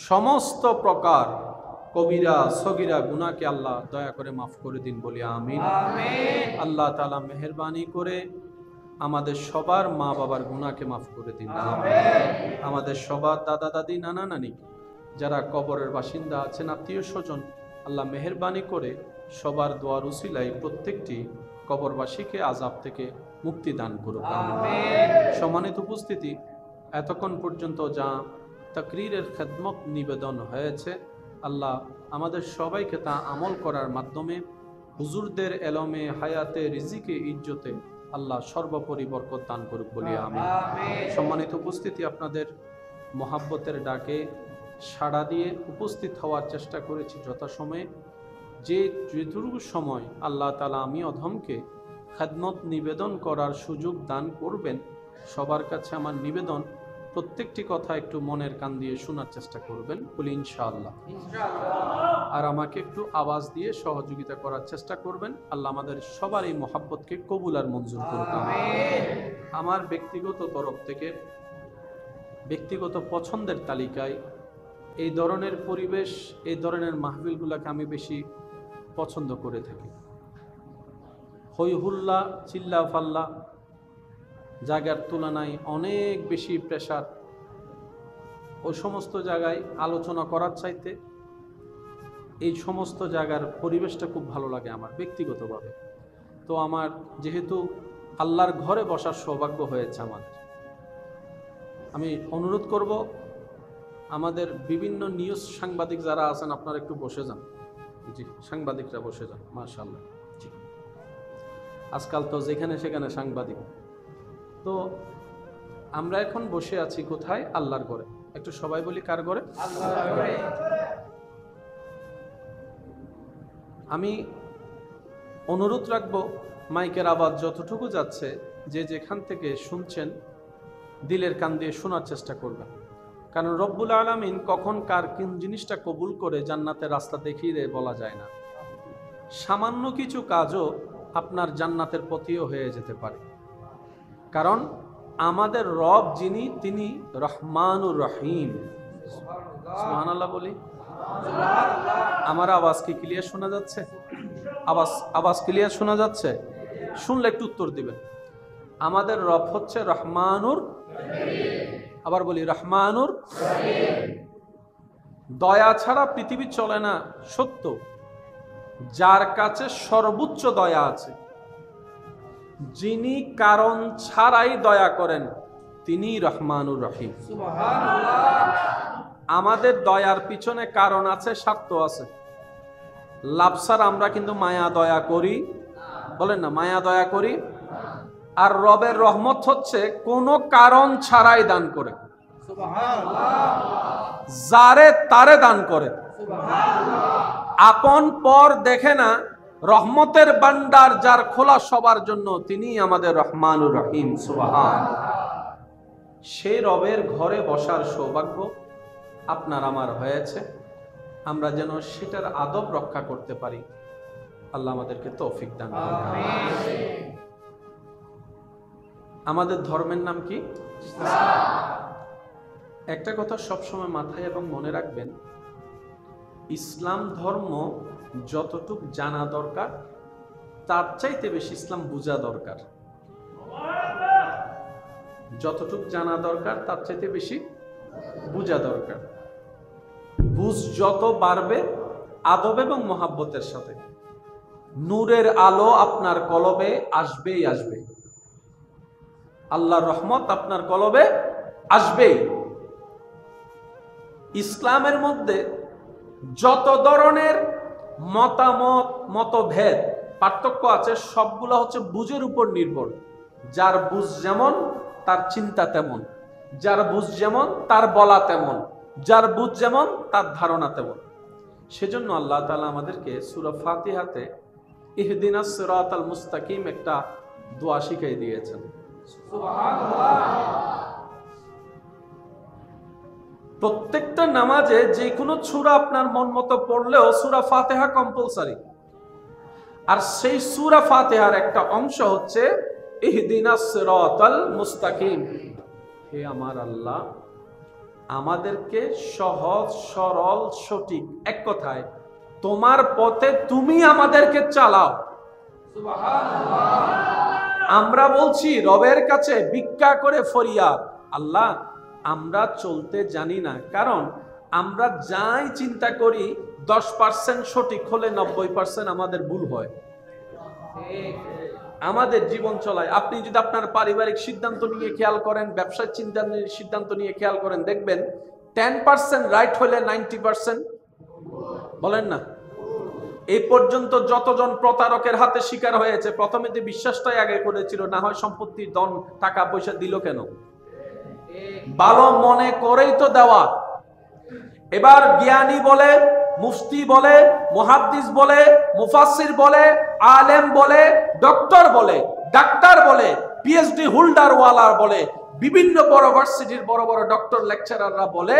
সমস্ত প্রকার কবিরা সগীরা গুনাহকে আল্লাহ দয়া করে মাফ করে দিন, বলি আমিন। আল্লাহ তাআলা মেহেরবানি করে আমাদের সবার মা বাবার গুনাহকে মাফ করে দিন, আমাদের সবার দাদা দাদি নানা নানি যারা কবরের বাসিন্দা আছেন, আত্মীয় স্বজন, আল্লাহ মেহেরবানি করে সবার দোয়ার উসিলায় প্রত্যেকটি কবরবাসীকে আযাব থেকে মুক্তি দান করুক। সম্মানিত উপস্থিতি, এতক্ষণ পর্যন্ত যা তাকরীরের খেদমত নিবেদন হয়েছে, আল্লাহ আমাদের সবাইকে তা আমল করার মাধ্যমে হুজুরদের এলমে, হায়াতে, রিজিকে, ইজ্জতে আল্লাহ সর্বোপরি বরকত দান করুক বলি আমিন। সম্মানিত উপস্থিতি, আপনাদের মহাব্বতের ডাকে সাড়া দিয়ে উপস্থিত হওয়ার চেষ্টা করেছি যথাসময়ে। যেটুকু সময় আল্লাহ তাআলা আমি অধমকে খেদমত নিবেদন করার সুযোগ দান করবেন, সবার কাছে আমার নিবেদন, প্রত্যেকটি কথা একটু মনের কান দিয়ে শোনার চেষ্টা করবেন, বলি ইনশাআল্লাহ। আর আমাকে একটু আওয়াজ দিয়ে সহযোগিতা করার চেষ্টা করবেন। আল্লাহ আমাদের সবার এই মহাব্বতকে কবুল আর মঞ্জুর করুন। আমার ব্যক্তিগত তরফ থেকে, ব্যক্তিগত পছন্দের তালিকায় এই ধরনের পরিবেশ, এই ধরনের মাহফিলগুলোকে আমি বেশি পছন্দ করে থাকি। হই হুল্লা, চিল্লা ফাল্লা, জায়গার তুলনায় অনেক বেশি প্রেশার, ওই সমস্ত জায়গায় আলোচনা করার চাইতে এই সমস্ত জায়গার পরিবেশটা খুব ভালো লাগে আমার ব্যক্তিগতভাবে। তো আমার যেহেতু আল্লাহর ঘরে বসার সৌভাগ্য হয়েছে আমাদের, আমি অনুরোধ করব আমাদের বিভিন্ন নিউজ সাংবাদিক যারা আছেন, আপনারা একটু বসে যান। জি, সাংবাদিকরা বসে যান, মাশাআল্লাহ। জি, আজকাল তো যেখানে সেখানে সাংবাদিক। তো আমরা এখন বসে আছি কোথায়? আল্লাহর ঘরে। একটু সবাই বলি, কার ঘরে? আল্লাহর ঘরে। আমি অনুরোধ রাখবো, মাইকের আওয়াজ যতটুকু যাচ্ছে, যে যেখান থেকে শুনছেন দিলের কান দিয়ে শোনার চেষ্টা করবেন। কারণ রব্বুল আলামিন কখন কার কোন জিনিসটা কবুল করে জান্নাতের রাস্তা দেখিয়ে দেয় বলা যায় না। সামান্য কিছু কাজও আপনার জান্নাতের পথেও হয়ে যেতে পারে। কারণ আমাদের রব যিনি, তিনি রহমানুর রহিম। সুবহানাল্লাহ বলি। আমার আওয়াজ কি ক্লিয়ার শোনা যাচ্ছে? আওয়াজ ক্লিয়ার শোনা যাচ্ছে? শুনলে একটু উত্তর দিবেন। আমাদের রব হচ্ছে রহমানুর, আবার বলি রহমানুর। দয়া ছাড়া পৃথিবী চলে না, সত্য। যার কাছে সর্বোচ্চ দয়া আছে, যিনি কারণ ছাড়াই দয়া করেন, তিনি রহমানুর রহিম। আমাদের দয়ার পিছনে কারণ আছে, স্বার্থ আছে। লাভসার আমরা কিন্তু মায়া দয়া করি, বলেন না, মায়া দয়া করি। আর রবের রহমত হচ্ছে কোনো কারণ ছাড়াই দান করে, যারে তারে দান করে, আপন পর দেখে না। রহমতের ভান্ডার যার খোলা সবার জন্য, তিনি আমাদের রহমানুর রহিম। সুবহানাল্লাহ। সেই রবের ঘরে বসার সৌভাগ্য আপনার আমার হয়েছে। আমরা যেন সেটার আদব রক্ষা করতে পারি, আল্লাহ আমাদেরকে তৌফিক দান করুন। আমাদের ধর্মের নাম কি? একটা কথা সবসময় মাথায় এবং মনে রাখবেন, ইসলাম ধর্ম যতটুক জানা দরকার, তার চাইতে বেশি ইসলাম বোঝা দরকার। যতটুক জানা দরকার, তার চাইতে বেশি বোঝা দরকার। বুঝ যত বাড়বে আদব এবং মহাব্বতের সাথে, নূরের আলো আপনার কলবে আসবেই আসবে। আল্লাহর রহমত আপনার কলবে আসবেই। ইসলামের মধ্যে যত ধরনের মতামত, মতভেদ, পার্থক্য আছে, সবগুলো হচ্ছে বুঝের উপর নির্ভর। যার বুঝ যেমন তার চিন্তা তেমন, যার বুঝ যেমন তার বলা তেমন, যার বুঝ যেমন তার ধারণা তেমন। সেজন্য আল্লাহ তাআলা আমাদেরকে সূরা ফাতিহাতে ইহদিনাস সিরাতাল মুস্তাকিম একটা দোয়া শিখিয়ে দিয়েছেন। প্রত্যেকটা নামাজে যে কোনো সূরা আপনার মন মতো পড়লেও সূরা ফাতিহা কম্পালসারি। আর সেই সূরা ফাতিহার একটা অংশ হচ্ছে ইহদিনাস সিরাতাল মুস্তাকিম। হে আমার আল্লাহ, আমাদেরকে সহজ, সরল, সঠিক, এক কথায় তোমার পথে তুমি আমাদেরকে চালাও। সুবহানাল্লাহ। আমরা বলছি রবের কাছে ভিক্ষা করে ফরিয়াদ, আল্লাহ আমরা চলতে জানি না। কারণ আমরা যাই চিন্তা করি 10% সঠিক হলে 90% আমাদের ভুল হয় আমাদের জীবন চলায়। আপনি যদি আপনার পারিবারিক সিদ্ধান্ত নিয়ে খেয়াল করেন, ব্যবসার সিদ্ধান্ত নিয়ে খেয়াল করেন, দেখবেন 10% রাইট হলে 90%? বলেন না। এই পর্যন্ত যতজন প্রতারকের হাতে শিকার হয়েছে, প্রথমে যে বিশ্বাসটাই আগে করেছিল, না হয় সম্পত্তি ধন টাকা পয়সা দিল কেন? ভালো মনে করেই তো দেওয়া। এবার জ্ঞানী বলে, মুফতি বলে, মুহাদ্দিস বলে, মুফাসসির বলে, আলেম বলে, ডক্টর বলে, ডাক্তার বলে, পিএইচডি হোল্ডার ওয়ালার বলে, বিভিন্ন বড় ভার্সিটির বড় বড় ডক্টর লেকচারাররা বলে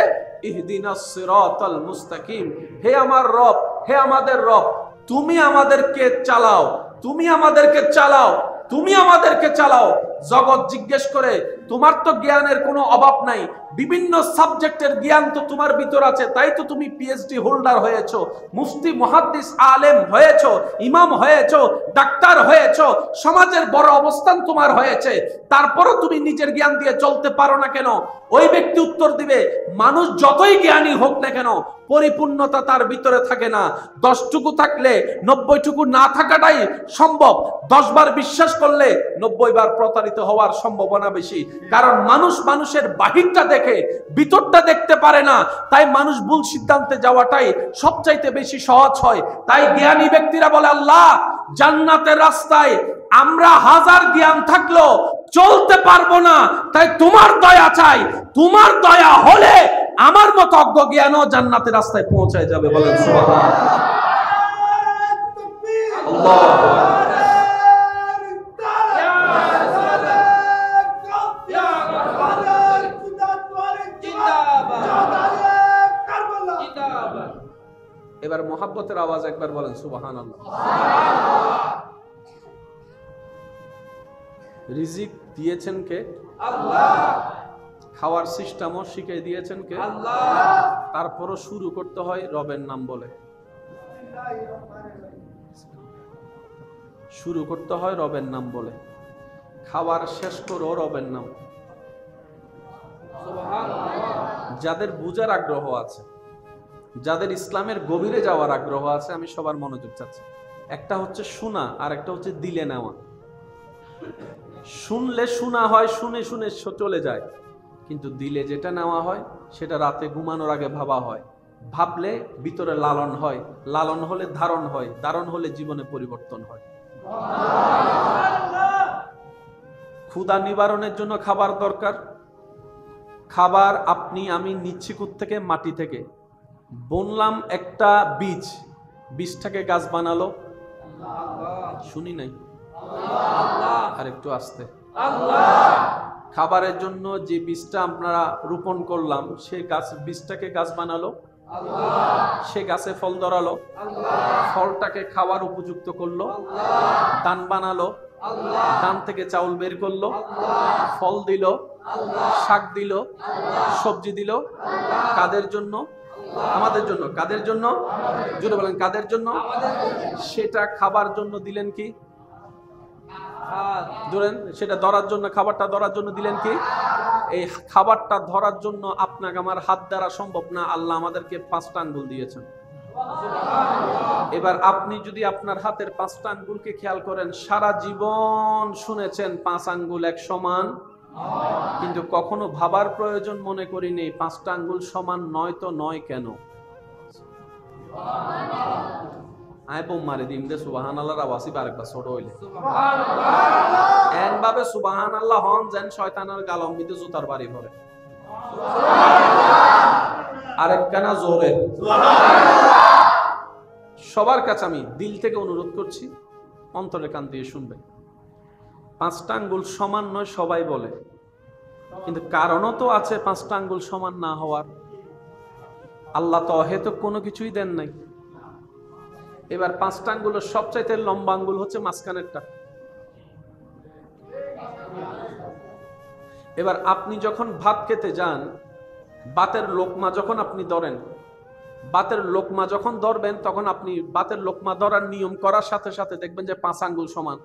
ইহদিনাস সিরাতাল মুস্তাকিম, হে আমার রব, হে আমাদের রব, তুমি আমাদেরকে চালাও, তুমি আমাদেরকে চালাও, তুমি আমাদেরকে চালাও। জগৎ জিজ্ঞেস করে, তোমার তো জ্ঞানের কোনো অভাব নাই, বিভিন্ন সাবজেক্টের জ্ঞান তো তোমার ভিতর আছে, তাই তো তুমি পিএইচডি হোল্ডার হয়েছো, মুফতি মুহাদ্দিস আলেম হয়েছো, ইমাম হয়েছো, ডাক্তার হয়েছো, সমাজের বড় অবস্থান তোমার হয়েছে, তারপরও তুমি নিজের জ্ঞান দিয়ে চলতে পারো না কেন? ওই ব্যক্তি উত্তর দিবে, মানুষ যতই জ্ঞানী হোক না কেন, পরিপূর্ণতা তার ভিতরে থাকে না। 10টুকু থাকলে 90টুকু না থাকাটাই সম্ভব। 10 বার বিশ্বাস করলে 90 বার প্রতারিত হওয়ার সম্ভাবনা বেশি। কারণ মানুষ মানুষের বাহিরটা দেখে, ভিতরটা দেখতে পারে না। তাই মানুষ ভুল সিদ্ধান্তে যাওয়াটাই সবচাইতে বেশি সহজ হয়। তাই জ্ঞানী ব্যক্তিরা বলে, আল্লাহ, জান্নাতের রাস্তায় আমরা হাজার জ্ঞান থাকলেও চলতে পারবো না, তাই তোমার দয়া চাই। তোমার দয়া হলে আমার মতো অজ্ঞ জ্ঞানও জান্নাতের রাস্তায় পৌঁছায় যাবে। বলেন সুবহানাল্লাহ। এবার মোহাব্বতের আওয়াজ একবার বলেন সুবহানাল্লাহ। রিজিক দিয়েছেন কে? আল্লাহ। খাওয়ার সিস্টেমও শিখিয়ে দিয়েছেন কে? আল্লাহ। তারপরও শুরু করতে হয় রবের নাম বলে, শুরু করতে হয় রবের নাম বলে, খাওয়ার শেষ করো রবের নাম। যাদের বুঝার আগ্রহ আছে, যাদের ইসলামের গভীরে যাওয়ার আগ্রহ আছে, আমি সবার মনোযোগ চাচ্ছি। একটা হচ্ছে শোনা, আর একটা হচ্ছে দিলে নেওয়া। শুনলে শোনা হয়, শুনে শুনে চলে যায়, কিন্তু দিলে যেটা নেওয়া হয় সেটা রাতে ঘুমানোর আগে ভাবা হয়, ভাবলে ভিতরে লালন হয়, লালন হলে ধারণ হয়, ধারণ হলে জীবনে পরিবর্তন হয়। ক্ষুধা নিবারণের জন্য খাবার দরকার। খাবার আপনি আমি নিচ্ছি থেকে মাটি থেকে। বললাম একটা বীজ, বীজটাকে গাছ বানালো, শুনি নাই, আর একটু আসতে। খাবারের জন্য যে বীজটা আপনারা রোপণ করলাম, সে গাছ, বীজটাকে গাছ বানালো, সে গাছে ফল ধরালো, ফলটাকে খাওয়ার উপযুক্ত করলো, ধান বানালো, ধান থেকে চাউল বের করলো, ফল দিল, শাক দিল, সবজি দিল। কাদের জন্য? আমাদের জন্য। কাদের জন্য? জোরে বলেন, কাদের জন্য? সেটা খাবার জন্য দিলেন কি? ধরেন সেটা ধরার জন্য, খাবারটা ধরার জন্য দিলেন কি? এই খাবারটা ধরার জন্য আপনাকে আমার হাত দ্বারা সম্ভব না, আল্লাহ আমাদেরকে 5টা আঙ্গুল দিয়েছেন। এবার আপনি যদি আপনার হাতের 5টা আঙ্গুলকে খেয়াল করেন, সারা জীবন শুনেছেন 5 আঙ্গুল এক সমান, কিন্তু কখনো ভাবার প্রয়োজন মনে করিনি 5টা আঙ্গুল সমান নয়, তো নয় কেন? মারে দিম দে সুবহানাল্লাহর আওয়াজই আরেকবার ছোট হইলে এমভাবে সুবহানাল্লাহ হন যেন শয়তানের গালম মিতে জুতার বাড়ি পড়ে। আরেকখানা জোরে সবার কাছে আমি দিল থেকে অনুরোধ করছি, অন্তরে কান দিয়ে শুনবেন। 5টা আঙ্গুল সমান নয় সবাই বলে, কিন্তু কারণও তো আছে 5টা আঙ্গুল সমান না হওয়ার। আল্লাহ তো অহেতুক কোনো কিছুই দেন নাই। এবার 5টা আঙ্গুলের সবচাইতে লম্বা আঙ্গুল হচ্ছে মাঝখানেরটা। এবার আপনি যখন ভাত খেতে যান, ভাতের লোকমা যখন আপনি ধরেন, ভাতের লোকমা যখন ধরবেন, তখন আপনি ভাতের লোকমা ধরার নিয়ম করার সাথে সাথে দেখবেন যে 5 আঙ্গুল সমান।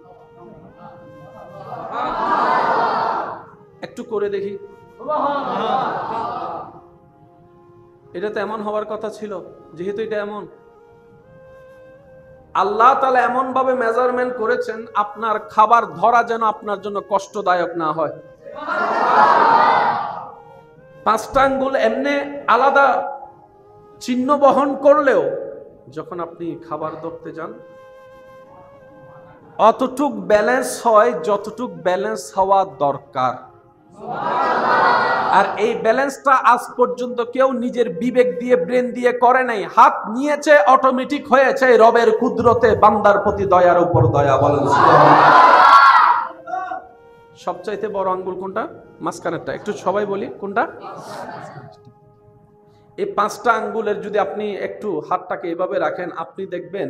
একটু করে দেখি, এটা তো এমন হওয়ার কথা ছিল, যেহেতু এটা এমন, আল্লাহ তাআলা এমন ভাবে মেজারমেন্ট করেছেন আপনার খাবার ধরা যেন আপনার জন্য কষ্টদায়ক না হয়। 5টা আঙ্গুল এমনি আলাদা চিহ্ন বহন করলেও যখন আপনি খাবার ধরতে যান অতটুক ব্যালেন্স হয় যতটুক ব্যালেন্স হওয়া দরকার। আর এই ব্যালেন্সটা আজ পর্যন্ত কেউ নিজের বিবেক দিয়ে ব্রেন দিয়ে করে নাই, হাত নিয়েছে অটোমেটিক হয়েছে রবের কুদরতে, বান্দার প্রতি দয়ার উপর দয়া। বলেন সবচাইতে বড় আঙ্গুল কোনটা? মাঝখানেরটা। একটু সবাই বলি কোনটা? এই 5টা আঙ্গুলের যদি আপনি একটু হাতটাকে এভাবে রাখেন, আপনি দেখবেন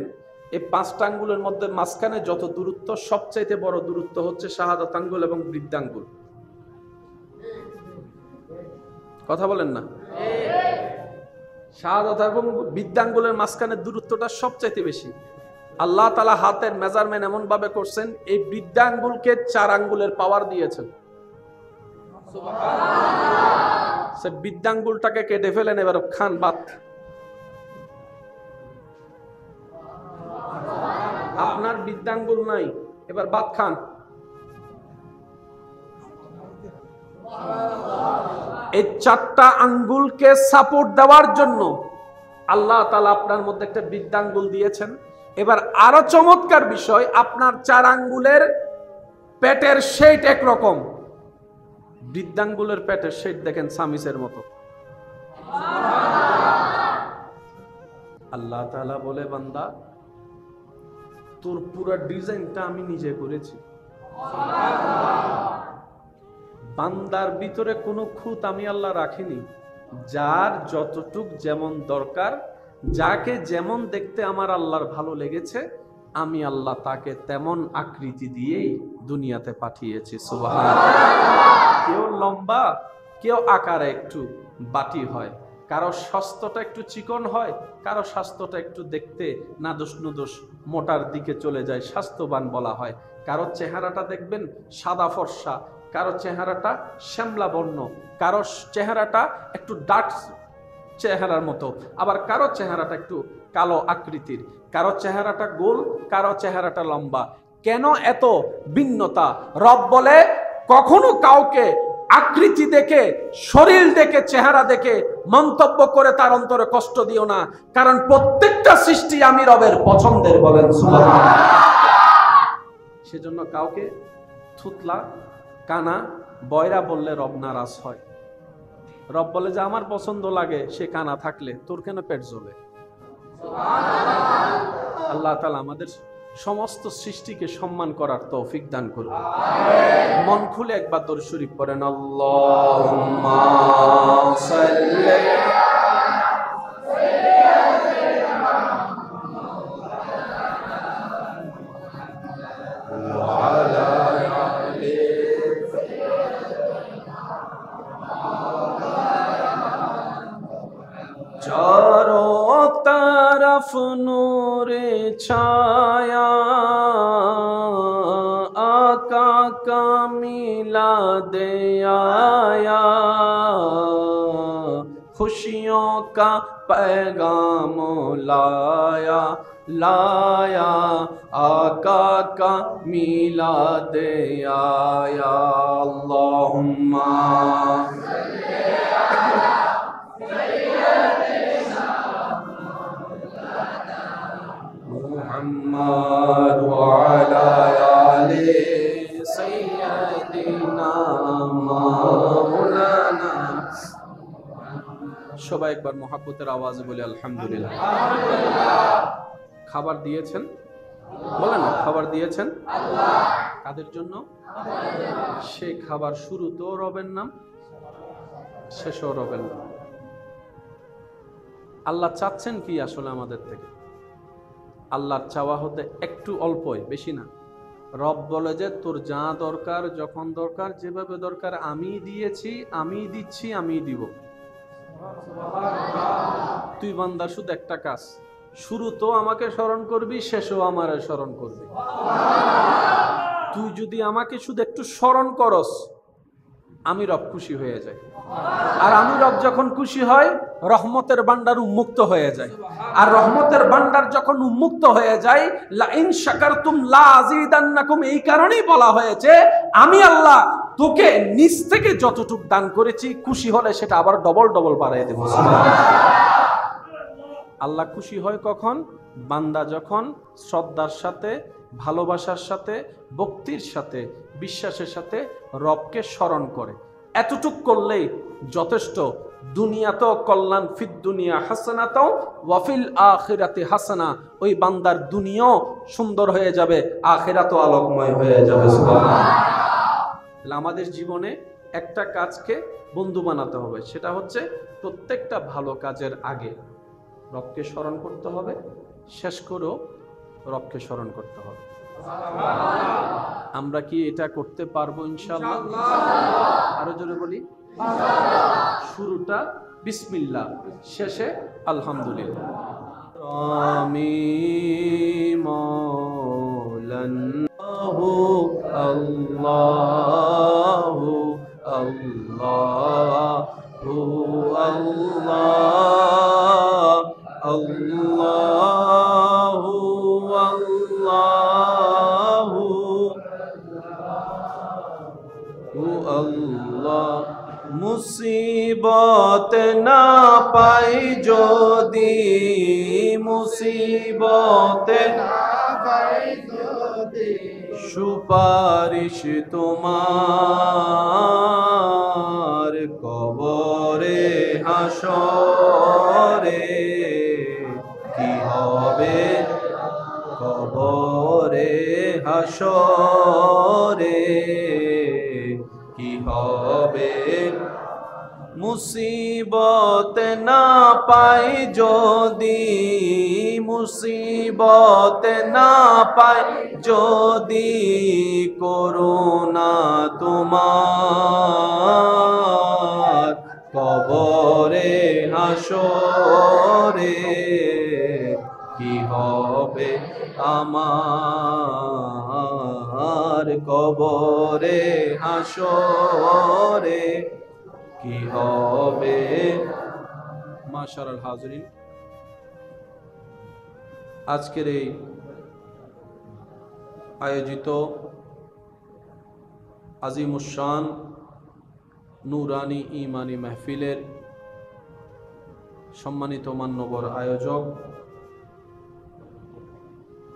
এই 5টা আঙ্গুলের মধ্যে মাঝখানে যত দূরত্ব, সবচাইতে বড় দূরত্ব হচ্ছে শাহাদাত আঙ্গুল এবং বৃদ্ধাঙ্গুল। কথা বলেন না? শাহাদাত এবং বৃদ্ধাঙ্গুলের মাঝখানে দূরত্বটা সবচাইতে বেশি। আল্লাহ তাআলা হাতের মেজারমেন্ট এমন ভাবে করছেন, এই বৃদ্ধাঙ্গুলকে 4 আঙ্গুলের পাওয়ার দিয়েছেন। সে বৃদ্ধাঙ্গুলটাকে কেটে ফেলেন, এবার খান ভাত। আপনার বৃদ্ধাঙ্গুল নাই, এবার ভাত খান। এই 4টা আঙ্গুলকে সাপোর্ট দেওয়ার জন্য আল্লাহ তাআলা আপনার মধ্যে একটা বৃদ্ধাঙ্গুল দিয়েছেন। এবার আরো চমৎকার বিষয়, আপনার 4 আঙ্গুলের পেটের শেপ একরকম, বৃদ্ধাঙ্গুলের পেটের শেপ দেখেন সামিসের মতো। আল্লাহ তাআলা বলে, বান্দা তোর পুরো ডিজাইনটা আমি নিজে করেছি। বান্দার ভিতরে কোনো খুঁত আমি আল্লাহ রাখিনি। যার যতটুক যেমন দরকার, যাকে যেমন দেখতে আমার আল্লাহর ভালো লেগেছে, আমি আল্লাহ তাকে তেমন আকৃতি দিয়েই দুনিয়াতে পাঠিয়েছি। সুবহানাল্লাহ। কেউ লম্বা, কেউ আকারে একটু বাটি হয়, কারো স্বাস্থ্যটা একটু চিকন হয়, কারো স্বাস্থ্যটা একটু দেখতে নাদোষ নুদোষ মোটার দিকে চলে যায়, স্বাস্থ্যবান বলা হয়। কারো চেহারাটা দেখবেন সাদা ফর্সা, কারো চেহারাটা শ্যামলা বর্ণ, কারো চেহারাটা একটু ডার্ক চেহারার মতো, আবার কারো চেহারাটা একটু কালো আকৃতির, কারো চেহারাটা গোল, কারো চেহারাটা লম্বা। কেন এত ভিন্নতা? রব বলে, কখনো কাউকে আকৃতি দেখে, শরীর দেখে, চেহারা দেখে মন্তব্য করে তার অন্তরে কষ্ট দিও না, কারণ প্রত্যেকটা সৃষ্টি আমি রবের পছন্দের। বলেন সুবহানাল্লাহ। সেজন্য কাউকে থুতলা, কানা, বয়রা বললে রব নারাজ হয়। রব বলে যে আমার পছন্দ লাগে সে কানা থাকলে, তোর কেন পেট জ্বলে? আল্লাহ তাআলা আমাদের সমস্ত সৃষ্টিকে সম্মান করার তৌফিক দান করুন। মন খুলে একবার দরুদ শরীফ পড়েন। আল্লাহুম্মা সাল্লি चारों तरफ नूरे छाया, आका का मिलाद आया, खुशियों का पैगाम लाया, लाया आका का मिलाद आया। अल्लाहुम्मा मुहम्मद व अला आले सय्यदिना मौलाना। সবাই একবার মহব্বতের আওয়াজে বলি আলহামদুলিল্লাহ। খাবার দিয়েছেন, বলেন না, খাবার দিয়েছেন আল্লাহ। কাদের জন্য? সেই খাবার শুরুতেও রবের নাম, শেষেও রবের নাম। আল্লাহ চাচ্ছেন কি আসলে আমাদের থেকে? আল্লাহর চাওয়া হতে একটু অল্পই, বেশি না। রব বলে যে তোর যা দরকার, যখন দরকার, যেভাবে দরকার আমি দিয়েছি, আমি দিচ্ছি, আমি দিব। তুই বান্দা শুধু একটা কাজ, শুরুতেও আমাকে স্মরণ করবি, শেষেও আমারে স্মরণ করবি। তুই যদি আমাকে শুধু একটু স্মরণ করস, আমি রব খুশি হয়ে যাই। আর আমি রব যখন খুশি হয়, রহমতের ভান্ডার উন্মুক্ত হয়ে যায়। আর রহমতের ভান্ডার যখন উন্মুক্ত হয়ে যায়, লা ইন শাকারতুম লা আযীদান্নাকুম, এই কারণেই বলা হয়েছে আমি আল্লাহ তোকে নিচ থেকে যতটুক দান করেছি খুশি হলে সেটা আবার ডবল ডবল বাড়াই দেব। আল্লাহ খুশি হয় কখন? বান্দা যখন শ্রদ্ধার সাথে, ভালোবাসার সাথে, ভক্তির সাথে, বিশ্বাসের সাথে রবকে স্মরণ করে। এতটুক করলেই যথেষ্ট। দুনিয়াতেও কল্যাণ, ফিদ দুনিয়া হাসানাতাও ওয়া ফিল আখিরাতি হাসানা। ওই বান্দার দুনিয়াও সুন্দর হয়ে যাবে, আখিরাতও আলোকময় হয়ে যাবে। সুবহানাল্লাহ। আমাদের জীবনে একটা কাজকে বন্ধু বানাতে হবে, সেটা হচ্ছে প্রত্যেকটা ভালো কাজের আগে রবকে স্মরণ করতে হবে, শেষ করেও রবকে স্মরণ করতে হবে। আমরা কি এটা করতে পারবো ইনশাআল্লাহ? আরো জোরে বলি, শুরুটা বিসমিল্লাহ, শেষে আলহামদুলিল্লাহ। আমি মৌলানাহু আল্লাহু আল্লাহু আল্লাহ আল্লাহু আল্লাহু আল্লাহ। মুসিবত না পাই যদি, মুসিবত না পাই যদি, সুপারিশ তোমার কবরে হাসরে কি হবে, কবরে হাসরে কি হবে। মুসিবত না পাই যদি, মুসিবত না পাই যদি, করুণা তোমার কবরে হাসরে কি হবে আমার, কবরে হাসরে কি হবে। মাশাআল্লাহ হাজিরিন, আজকের এই আয়োজিত আজিমুশান নুরানি ইমানি মাহফিলের সম্মানিত মান্যবর আয়োজক,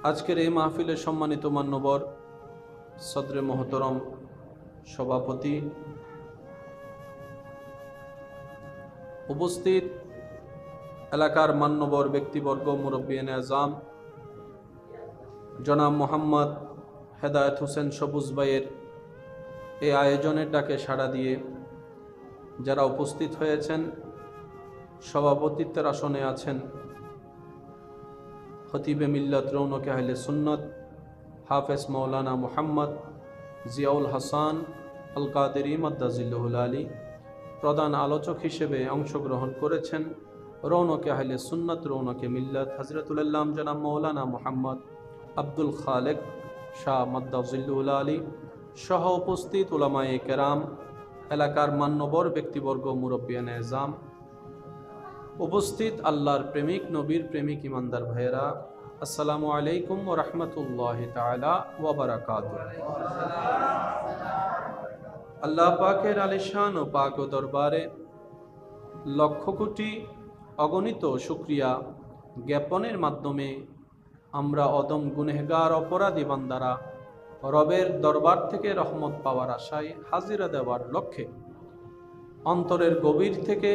আজকের এই মাহফিলের সম্মানিত মান্যবর সদরে মোহতরম সভাপতি, উপস্থিত এলাকার মান্যবর ব্যক্তিবর্গ, মুরব্বিয়ানে আজম জনাব মোহাম্মদ হেদায়েত হোসেন সবুজ ভাইয়ের এই আয়োজনের ডাকে সাড়া দিয়ে যারা উপস্থিত হয়েছেন, সভাপতিত্বের আসনে আছেন খতিবে মিল্লাত রৌনকে আহলে সুন্নাত হাফেজ মৌলানা মোহাম্মদ জিয়াউল হাসান আল কাদেরি মাদ্দাজিল্লাহুল আলী, প্রধান আলোচক হিসেবে অংশগ্রহণ করেছেন রৌনকে আহলে সুন্নাত রৌনকে মিল্লাত হযরতুল আল্লাম জনাব মৌলানা মোহাম্মদ আব্দুল খালেক শাহ মাদ্দাজিল্লাহুল আলী সহ উপস্থিত উলামায়ে কেরাম, এলাকার মান্যবর ব্যক্তিবর্গ, মুরব্বিয়ানে আজম, উপস্থিত আল্লাহর প্রেমিক, নবীর প্রেমিক ইমানদার ভাইয়েরা, আসসালামু আলাইকুম ওয়া রাহমাতুল্লাহি তাআলা ওয়া বারাকাতুহু। আল্লাহ পাকের আলিশান ও পাক ও দরবারে লক্ষ কোটি অগণিত শুকরিয়া জ্ঞাপনের মাধ্যমে আমরা অদম গুনহগার অপরাধী বান্দারা রবের দরবার থেকে রহমত পাওয়ার আশায় হাজিরা দেওয়ার লক্ষ্যে অন্তরের গভীর থেকে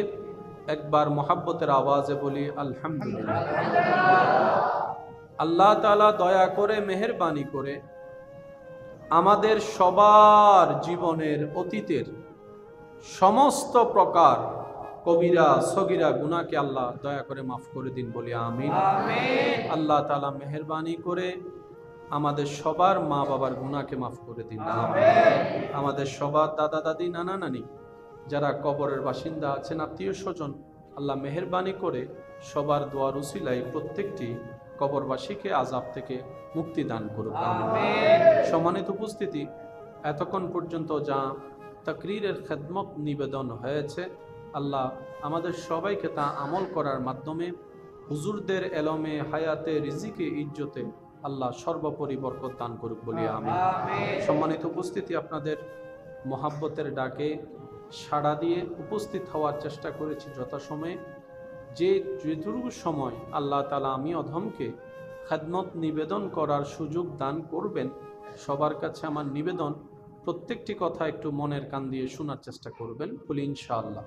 একবার মোহাব্বতের আওয়াজে বলি আলহামদুলিল্লাহ। আল্লাহ তাআলা দয়া করে, মেহেরবানি করে আমাদের সবার জীবনের অতীতের সমস্ত প্রকার কবিরা সগীরা গুনাহকে আল্লাহ দয়া করে মাফ করে দিন, বলি আমিন। আল্লাহ তাআলা মেহেরবানি করে আমাদের সবার মা বাবার গুনাহকে মাফ করে দিন, আমাদের সবার দাদা দাদি নানা নানি যারা কবরের বাসিন্দা আছেন, আত্মীয় স্বজন, আল্লাহ মেহেরবানি করে সবার দোয়ার উসিলায় প্রত্যেকটি কবরবাসীকে আযাব থেকে মুক্তি দান করুক, আমিন। সম্মানিত উপস্থিতি, এতক্ষণ পর্যন্ত যা তাকরীরের খেদমত নিবেদন হয়েছে, আল্লাহ আমাদের সবাইকে তা আমল করার মাধ্যমে হুজুরদের এলমে, হায়াতে, রিজিকে, ইজ্জতে আল্লাহ সর্বোপরি বরকত দান করুক, বলি আমিন। সম্মানিত উপস্থিতি, আপনাদের মহাব্বতের ডাকে সাড়া দিয়ে উপস্থিত হওয়ার চেষ্টা করেছি যথাসময়ে। যেটুকু সময় আল্লাহ তাআলা আমি অধমকে খেদমত নিবেদন করার সুযোগ দান করবেন, সবার কাছে আমার নিবেদন, প্রত্যেকটি কথা একটু মনের কান দিয়ে শোনার চেষ্টা করবেন, বলি ইনশাআল্লাহ।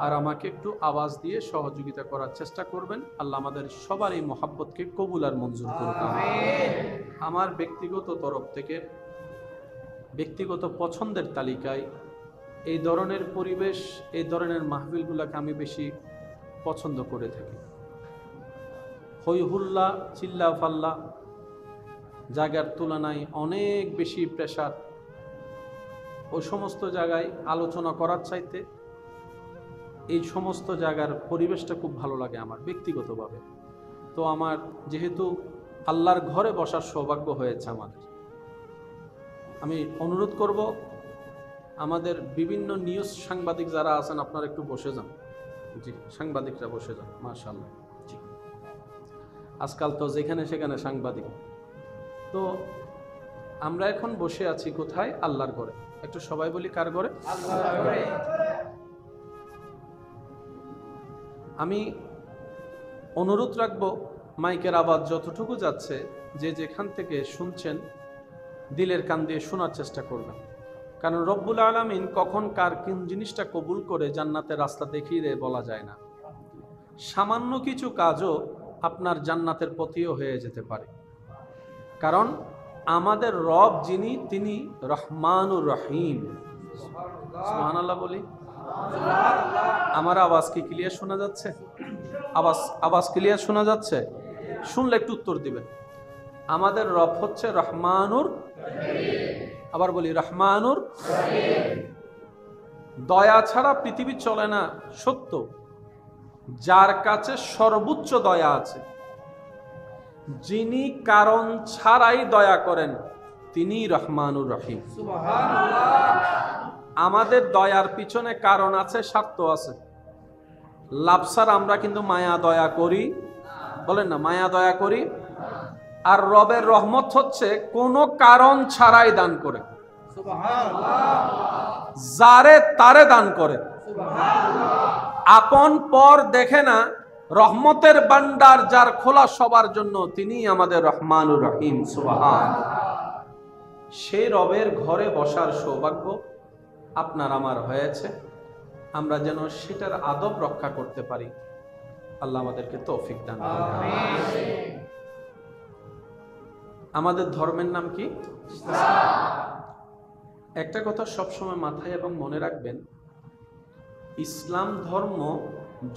আর আমাকে একটু আওয়াজ দিয়ে সহযোগিতা করার চেষ্টা করবেন। আল্লাহ আমাদের সবার এই মহাব্বতকে কবুল আর মঞ্জুর করুন। আমার ব্যক্তিগত তরফ থেকে, ব্যক্তিগত পছন্দের তালিকায় এই ধরনের পরিবেশ, এই ধরনের মাহফিলগুলোকে আমি বেশি পছন্দ করে থাকি। হই হুল্লা, চিল্লা ফাল্লা, জায়গার তুলনায় অনেক বেশি প্রেসার, ওই সমস্ত জায়গায় আলোচনা করার চাইতে এই সমস্ত জায়গার পরিবেশটা খুব ভালো লাগে আমার ব্যক্তিগতভাবে। তো আমার যেহেতু আল্লাহর ঘরে বসার সৌভাগ্য হয়েছে আমাদের, আমি অনুরোধ করব আমাদের বিভিন্ন নিউজ সাংবাদিক যারা আছেন আপনারা একটু বসে যান। জি, সাংবাদিকরা বসে যান, মাশাআল্লাহ। জি, আজকাল তো যেখানে সেখানে সাংবাদিক। তো আমরা এখন বসে আছি কোথায়? আল্লাহর ঘরে। একটু সবাই বলি, কার ঘরে? আল্লাহর ঘরে। আমি অনুরোধ রাখবো মাইকের আওয়াজ যতটুকু যাচ্ছে, যে যেখান থেকে শুনছেন দিলের কান দিয়ে শোনার চেষ্টা করবেন। কারণ রব্বুল আলামিন কখন কার কোন জিনিসটা কবুল করে জান্নাতের রাস্তা দেখিয়ে দেয় বলা যায় না। সামান্য কিছু কাজও আপনার জান্নাতের পথেও হয়ে যেতে পারে। কারণ আমাদের রব যিনি, তিনি রহমানুর রহিম। সুবহানাল্লাহ বলি। আমার আওয়াজ কি ক্লিয়ার শোনা যাচ্ছে? আওয়াজ ক্লিয়ার শোনা যাচ্ছে? শুনলে একটু উত্তর দিবেন। আমাদের রব হচ্ছে রহমানুর, আবার বলি রহমানুর। দয়া ছাড়া পৃথিবী চলে না, সত্য। যার কাছে সর্বোচ্চ দয়া আছে, যিনি কারণ ছাড়াই দয়া করেন, তিনি রহমানুর রহিম। আমাদের দয়ার পিছনে কারণ আছে, স্বার্থ আছে। লাভ ছাড়া আমরা কিন্তু মায়া দয়া করি, বলেন না, মায়া দয়া করি। আর রবের রহমত হচ্ছে কোনো কারণ ছাড়াই দান করে, যারে তারে দান করে, আপন পর দেখে না। রহমতের ভান্ডার যার খোলা সবার জন্য, তিনি আমাদের রহমানুর রহিম। সুবহানাল্লাহ। সেই রবের ঘরে বসার সৌভাগ্য আপনার আমার হয়েছে। আমরা যেন সেটার আদব রক্ষা করতে পারি। আল্লাহ আমাদেরকে তৌফিক দান করুন। আমাদের ধর্মের নাম কি? একটা কথা সবসময় মাথায় এবং মনে রাখবেন, ইসলাম ধর্ম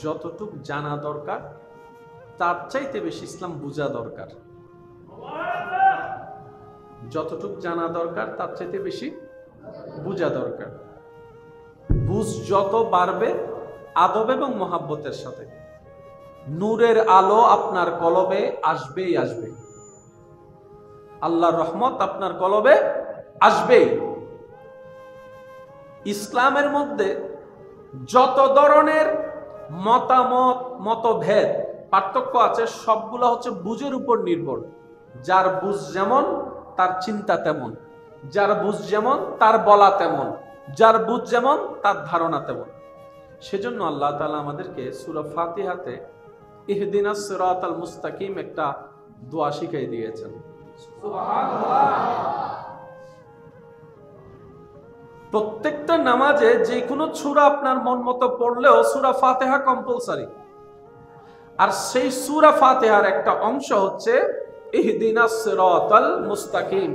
যতটুক জানা দরকার, তার চাইতে বেশি ইসলাম বোঝা দরকার। যতটুক জানা দরকার, তার চাইতে বেশি বোঝা দরকার। বুঝ যত বাড়বে আদব এবং মহাব্বতের সাথে, নূরের আলো আপনার কলবে আসবেই আসবে। আল্লাহর রহমত আপনার কলবে আসবেই। ইসলামের মধ্যে যত ধরনের মতামত, মতভেদ, পার্থক্য আছে, সবগুলো হচ্ছে বুঝের উপর নির্ভর। যার বুঝ যেমন তার চিন্তা তেমন, যার বুঝ যেমন তার বলা তেমন, যার বুঝ যেমন তার ধারণা তেমন। সেজন্য আল্লাহ তাআলা আমাদেরকে সূরা ফাতিহাতে ইহদিনাস সিরাতাল মুস্তাকিম একটা দোয়া শিখিয়ে দিয়েছেন। প্রত্যেকটা নামাজে যে কোনো সূরা আপনার মন মতো পড়লেও সূরা ফাতিহা কম্পালসারি। আর সেই সূরা ফাতিহার একটা অংশ হচ্ছে ইহদিনাস সিরাতাল মুস্তাকিম।